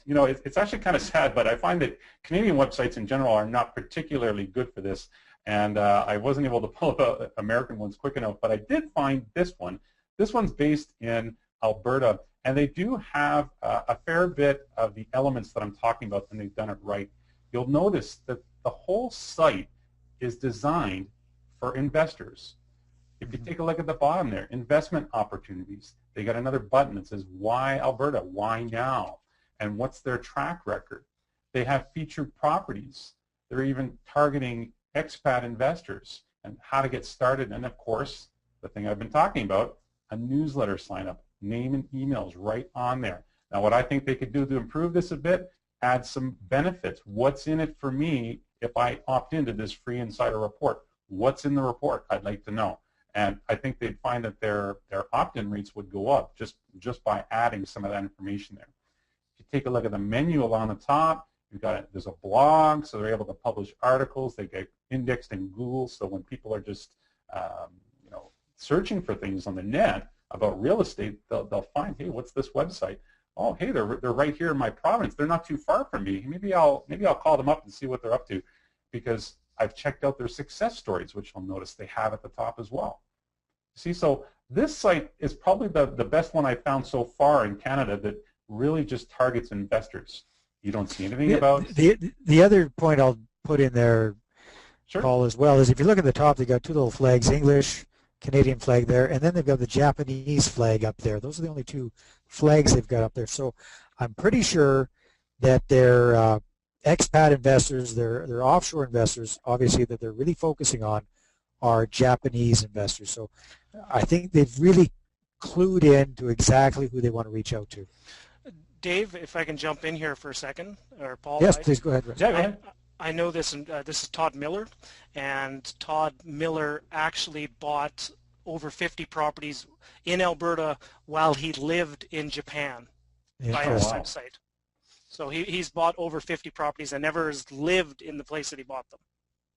you know, it's actually kind of sad, but I find that Canadian websites in general are not particularly good for this, and I wasn't able to pull up American ones quick enough, but I did find this one. This one's based in Alberta, and they do have a fair bit of the elements that I'm talking about, and they've done it right. You'll notice that the whole site is designed for investors. If you take a look at the bottom there, investment opportunities, they got another button that says, why Alberta, why now, and what's their track record. They have featured properties. They're even targeting expat investors and how to get started, and of course, the thing I've been talking about, a newsletter sign up. Name and emails right on there. Now, what I think they could do to improve this a bit, add some benefits. What's in it for me if I opt into this free insider report? What's in the report? I'd like to know. And I think they'd find that their opt-in rates would go up just by adding some of that information there. If you take a look at the menu along the top, you've got there's a blog, so they're able to publish articles. They get indexed in Google, so when people are just you know, searching for things on the net about real estate, they'll find, hey, what's this website? Oh, hey, they're right here in my province. They're not too far from me. Maybe I'll call them up and see what they're up to, because I've checked out their success stories, which you'll notice they have at the top as well. See, so this site is probably the best one I've found so far in Canada that really just targets investors. You don't see anything about... The other point I'll put in there, Sure. Paul, as well, is if you look at the top, they've got two little flags, English, Canadian flag there, and then they've got the Japanese flag up there. Those are the only two flags they've got up there. So I'm pretty sure that their expat investors, their offshore investors, obviously, that they're really focusing on are Japanese investors. So I think they've really clued in to exactly who they want to reach out to. Dave, if I can jump in here for a second, or Paul. Yes, please go ahead, Russ. Yeah, go ahead. I know this, and this is Todd Miller, and Todd Miller actually bought over 50 properties in Alberta while he lived in Japan via his website. So he's bought over 50 properties and never has lived in the place that he bought them.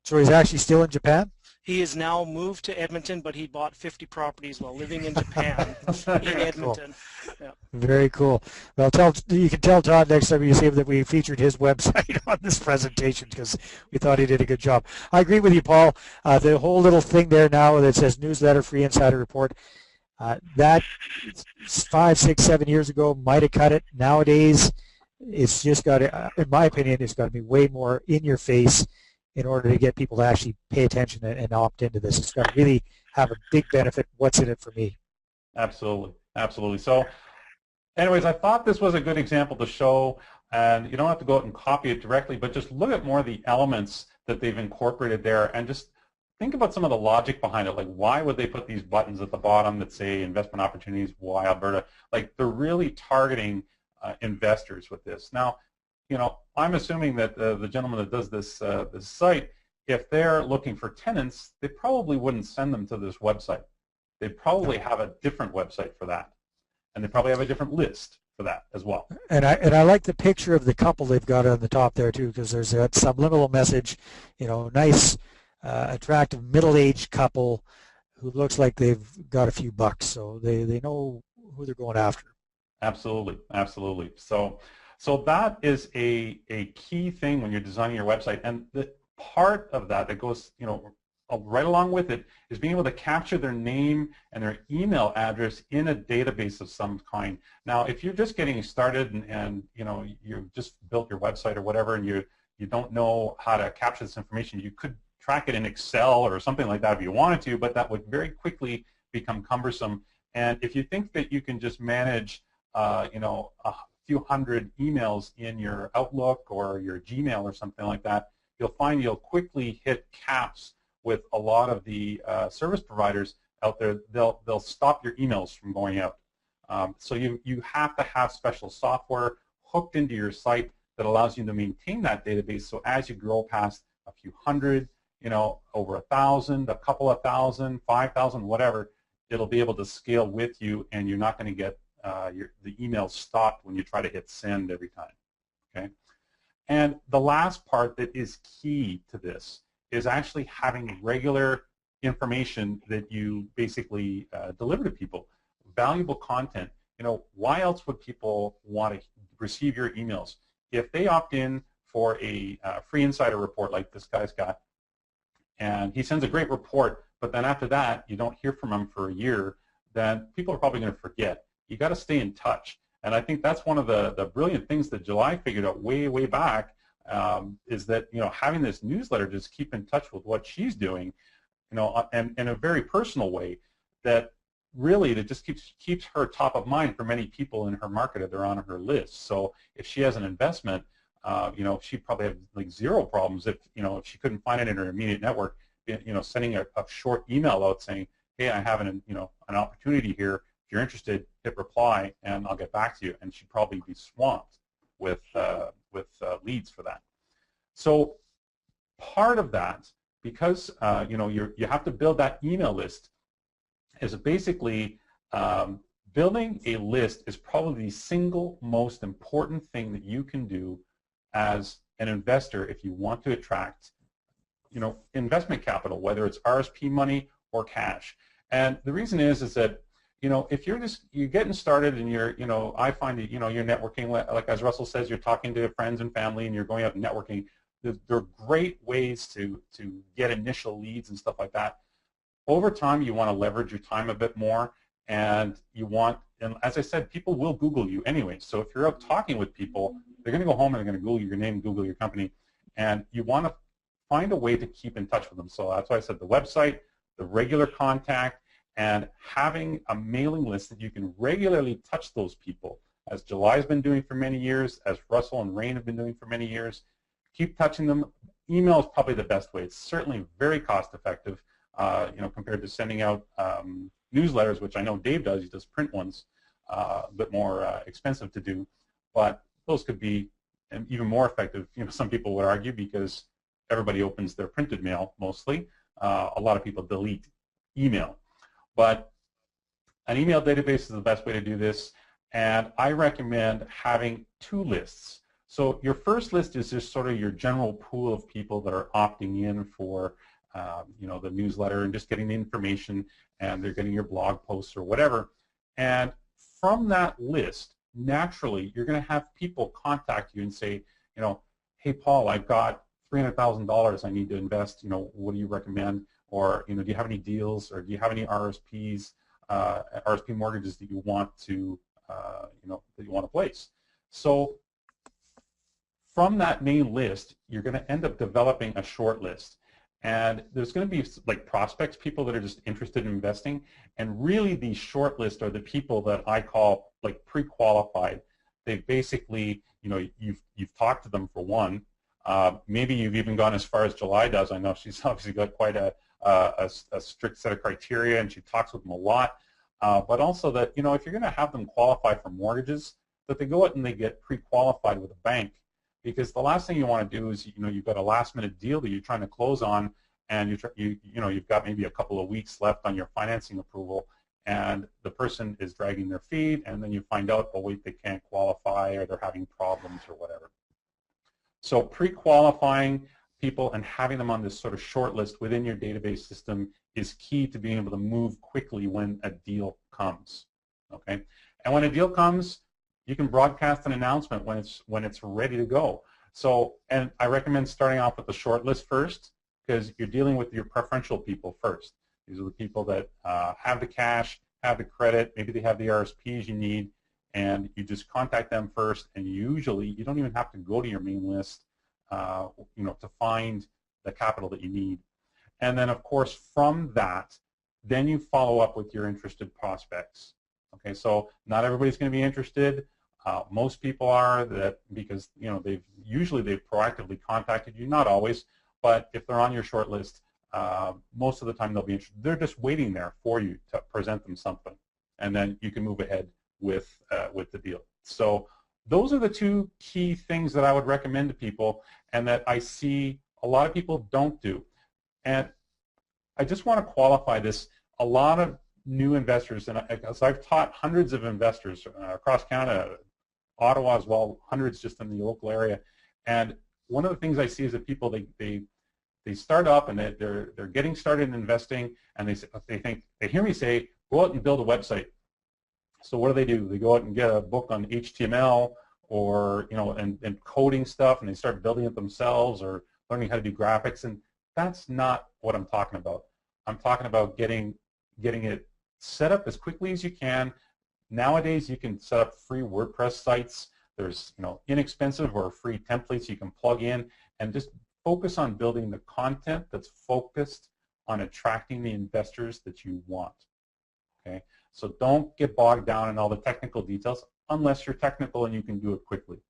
So he's actually still in Japan? He has now moved to Edmonton, but he bought 50 properties while living in Japan in Edmonton. Cool. Yeah. Very cool. Well, you can tell Todd next time you see him that we featured his website on this presentation because we thought he did a good job. I agree with you, Paul. The whole little thing there now that says newsletter, free insider report, that 5, 6, 7 years ago might have cut it. Nowadays, it's just got to, in my opinion, it's got to be way more in your face in order to get people to actually pay attention and opt into this. It's got to really have a big benefit. What's in it for me? Absolutely, absolutely. So anyways, I thought this was a good example to show, and you don't have to go out and copy it directly, but just look at more of the elements that they've incorporated there and just think about some of the logic behind it. Like, why would they put these buttons at the bottom that say investment opportunities, why Alberta? Like, they're really targeting investors with this. Now, you know, I'm assuming that the gentleman that does this this site, if they're looking for tenants, they probably wouldn't send them to this website. They probably have a different website for that, and they probably have a different list for that as well. And I like the picture of the couple they've got on the top there too, because there's a subliminal message, you know, nice, attractive middle-aged couple who looks like they've got a few bucks, so they know who they're going after. Absolutely, absolutely. So that is a key thing when you're designing your website, and the part of that goes, you know, right along with it is being able to capture their name and their email address in a database of some kind. Now, if you're just getting started and you know, you've just built your website or whatever, and you don't know how to capture this information, you could track it in Excel or something like that if you wanted to, but that would very quickly become cumbersome. And if you think that you can just manage, you know, a few hundred emails in your Outlook or your Gmail or something like that, you'll find you'll quickly hit caps with a lot of the service providers out there. They'll stop your emails from going out. So you have to have special software hooked into your site that allows you to maintain that database. So as you grow past a few hundred, you know, over 1,000, a couple of thousand, 5,000, whatever, it'll be able to scale with you, and you're not going to get the email stopped when you try to hit send every time. Okay. And the last part that is key to this is actually having regular information that you basically deliver to people, valuable content. You know, why else would people want to receive your emails? If they opt in for a free insider report like this guy's got, and he sends a great report, but then after that you don't hear from him for a year, then people are probably going to forget. You got to stay in touch. And I think that's one of the brilliant things that July figured out way back, is that, you know, having this newsletter, just keep in touch with what she's doing, you know, and in a very personal way, that really that just keeps her top of mind for many people in her market if they're on her list. So if she has an investment, you know, she'd probably have like zero problems if, you know, if she couldn't find it in her immediate network, you know, sending a short email out saying, hey, I have an opportunity here. If you're interested, hit reply, and I'll get back to you. And she'd probably be swamped with leads for that. So part of that, because you know, you have to build that email list, is basically building a list is probably the single most important thing that you can do as an investor if you want to attract, you know, investment capital, whether it's RSP money or cash. And the reason is that, you know, if you're getting started and you're, you know, I find that, you know, you're networking, like as Russell says, you're talking to friends and family and you're going out and networking. There are great ways to get initial leads and stuff like that. Over time, you want to leverage your time a bit more, and you want, and as I said, people will Google you anyway. So if you're out talking with people, they're going to go home and they're going to Google your name, Google your company, and you want to find a way to keep in touch with them. So that's why I said the website, the regular contact, and having a mailing list that you can regularly touch those people, as July's been doing for many years, as Russell and Rain have been doing for many years. Keep touching them. Email is probably the best way. It's certainly very cost effective, you know, compared to sending out newsletters, which I know Dave does. He does print ones, a bit more expensive to do, but those could be even more effective. You know, some people would argue, because everybody opens their printed mail mostly. A lot of people delete email. But an email database is the best way to do this, and I recommend having two lists. So your first list is just sort of your general pool of people that are opting in for the newsletter and just getting the information, and they're getting your blog posts or whatever. And from that list, naturally, you're going to have people contact you and say, hey, Paul, I've got $300,000 I need to invest. What do you recommend? Or, do you have any deals, or do you have any RSPs, RSP mortgages that you want to, place? So from that main list, you're going to end up developing a short list. And there's going to be like prospects, people that are just interested in investing. And really the short list are the people that I call like pre-qualified. They basically, you've talked to them for one. Maybe you've even gone as far as July does. I know she's obviously got quite a strict set of criteria, and she talks with them a lot. But also that, if you're going to have them qualify for mortgages, that they go out and they get pre-qualified with a bank. Because the last thing you want to do is, you've got a last-minute deal that you're trying to close on, and you've got maybe a couple of weeks left on your financing approval, and the person is dragging their feet, and then you find out, oh wait, they can't qualify, or they're having problems, or whatever. So pre-qualifying people and having them on this sort of short list within your database system is key to being able to move quickly when a deal comes. Okay, and when a deal comes, you can broadcast an announcement when it's ready to go. So, and I recommend starting off with the short list first, because you're dealing with your preferential people first. These are the people that have the cash, have the credit, maybe they have the RSPs you need, and you just contact them first. And usually, you don't even have to go to your main list, to find the capital that you need. And then, of course, from that, then you follow up with your interested prospects. Okay, so not everybody's going to be interested. Most people are, because they've proactively contacted you. Not always, but if they're on your short list, most of the time they'll be interested. They're just waiting there for you to present them something, and then you can move ahead with the deal. So those are the two key things that I would recommend to people, and that I see a lot of people don't do. And I just want to qualify this. A lot of new investors, and as I've taught hundreds of investors across Canada, Ottawa as well, hundreds just in the local area, and one of the things I see is that people they start up and they're getting started in investing, and they hear me say, go out and build a website. So what do? They go out and get a book on HTML or and coding stuff, and they start building it themselves or learning how to do graphics, and that's not what I'm talking about. I'm talking about getting it set up as quickly as you can. Nowadays, you can set up free WordPress sites. There's inexpensive or free templates you can plug in, and just focus on building the content that's focused on attracting the investors that you want. Okay, so don't get bogged down in all the technical details unless you're technical and you can do it quickly.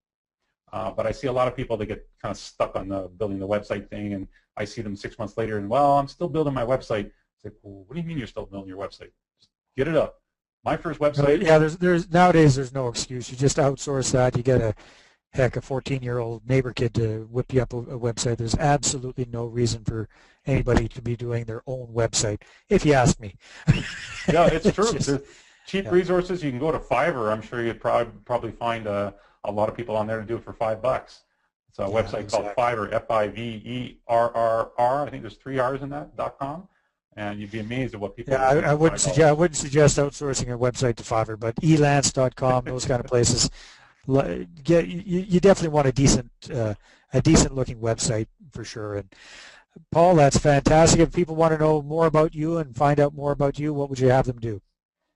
But I see a lot of people that get kind of stuck on building the website thing, and I see them 6 months later and, well, I'm still building my website. It's like, well, what do you mean you're still building your website? Just get it up. My first website. Yeah, nowadays there's no excuse. You just outsource that. You get a 14-year-old neighbor kid to whip you up a website. There's absolutely no reason for anybody to be doing their own website, if you ask me. Yeah, it's true. There's cheap resources. You can go to Fiverr. I'm sure you'd probably find a lot of people on there to do it for $5. It's a website called Fiverr, Fiverr. I think there's 3 R's in that, .com. And you'd be amazed at what people. Yeah, I wouldn't suggest outsourcing your website to Fiverr, but elance.com, those kind of places. You definitely want a decent looking website for sure. And Paul, that's fantastic. If people want to know more about you and find out more about you, what would you have them do?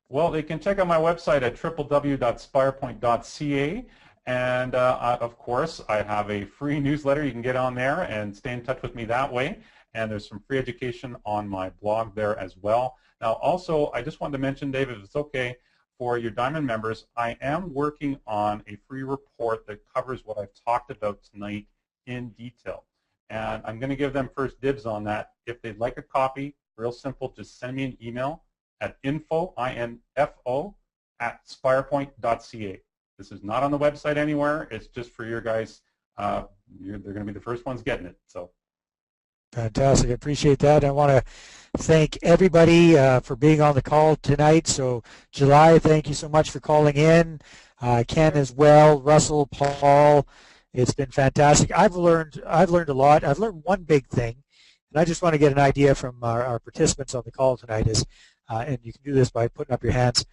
Well, they can check out my website at www.spirepoint.ca. And of course, I have a free newsletter. You can get on there and stay in touch with me that way. And there's some free education on my blog there as well. Now, also, I just wanted to mention, Dave, if it's okay, for your Diamond members, I am working on a free report that covers what I've talked about tonight in detail. And I'm going to give them first dibs on that. If they'd like a copy, real simple, just send me an email at info@spirepoint.ca. This is not on the website anywhere. It's just for your guys. They're going to be the first ones getting it. So. Fantastic. I appreciate that. I want to thank everybody for being on the call tonight. So, July, thank you so much for calling in. Ken as well, Russell, Paul, It's been fantastic. I've learned a lot. I've learned one big thing, and I just want to get an idea from our participants on the call tonight is, and you can do this by putting up your hands,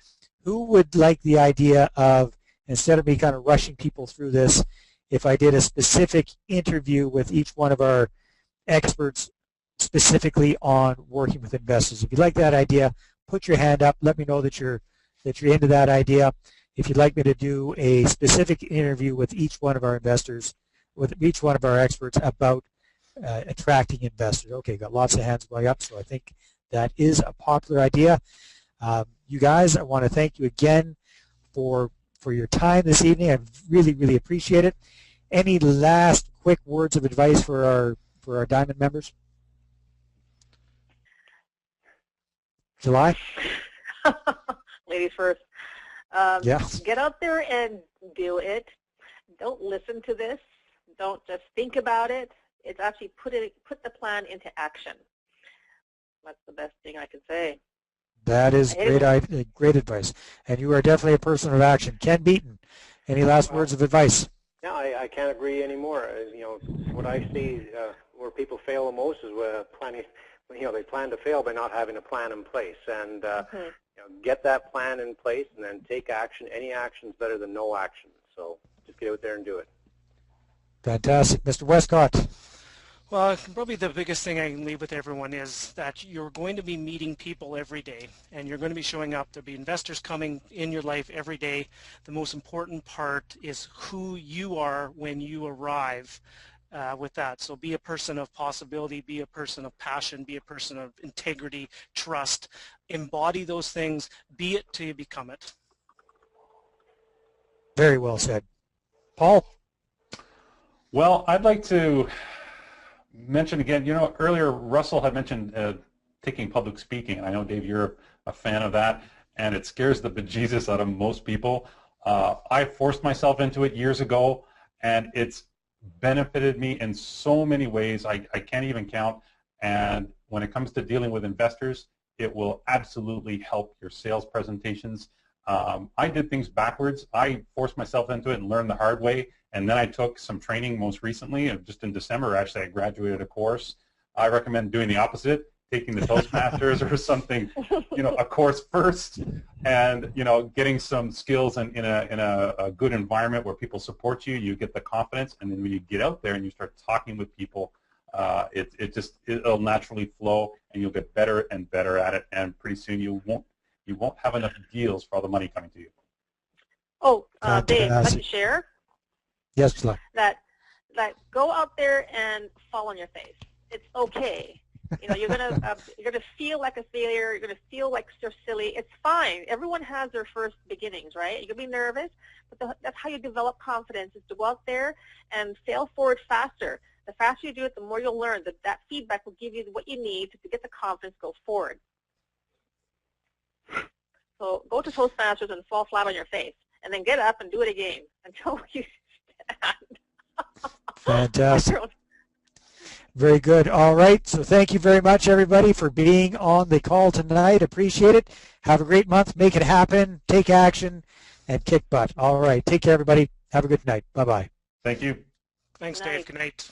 who would like the idea of, instead of me kind of rushing people through this, if I did a specific interview with each one of our experts specifically on working with investors. If you'd like that idea, put your hand up. Let me know that you're into that idea. If you'd like me to do a specific interview with each one of our investors, with each one of our experts about attracting investors. Okay, got lots of hands going up, so I think that is a popular idea. You guys, I want to thank you again for your time this evening. I really, really appreciate it. Any last quick words of advice for our Diamond members? July? Ladies first. Yeah. Get out there and do it. Don't listen to this. Don't just think about it. It's actually put the plan into action. That's the best thing I can say. That is great advice. And you are definitely a person of action. Ken Beaton, any last words of advice? No, I can't agree anymore. You know, what I see where people fail the most is planning. You know, they plan to fail by not having a plan in place. And you know, get that plan in place and then take action. Any action is better than no action. So just get out there and do it. Fantastic. Mr. Westcott. Well, probably the biggest thing I can leave with everyone is that you're going to be meeting people every day, and you're going to be showing up. There'll be investors coming in your life every day. The most important part is who you are when you arrive with that. So be a person of possibility, be a person of passion, be a person of integrity, trust. Embody those things. Be it till you become it. Very well said. Paul? Well, I'd like to mention again, you know, earlier Russell had mentioned taking public speaking, and I know, Dave, you're a fan of that, and it scares the bejesus out of most people. I forced myself into it years ago, and it's benefited me in so many ways I can't even count, and when it comes to dealing with investors, it will absolutely help your sales presentations. I did things backwards. I forced myself into it and learned the hard way, and then I took some training most recently, just in December actually I graduated a course. I recommend doing the opposite, taking the Toastmasters or something, you know, a course first, and, you know, getting some skills in a good environment where people support you, you get the confidence, and then when you get out there and you start talking with people, it'll naturally flow, and you'll get better and better at it, and pretty soon you won't have enough deals for all the money coming to you. Oh, Dave, I'd like to share. Yes, July. That go out there and fall on your face. It's okay. You know, you're gonna feel like a failure. You're gonna feel like you're silly. It's fine. Everyone has their first beginnings, right? You're gonna be nervous, but that's how you develop confidence. Is to go out there and fail forward faster. The faster you do it, the more you'll learn. That feedback will give you what you need to get the confidence to go forward. So go to Toastmasters and fall flat on your face, and then get up and do it again until you stand. Fantastic. Very good. All right. So thank you very much, everybody, for being on the call tonight. Appreciate it. Have a great month. Make it happen. Take action and kick butt. All right. Take care, everybody. Have a good night. Bye-bye. Thank you. Thanks, Dave. Good night.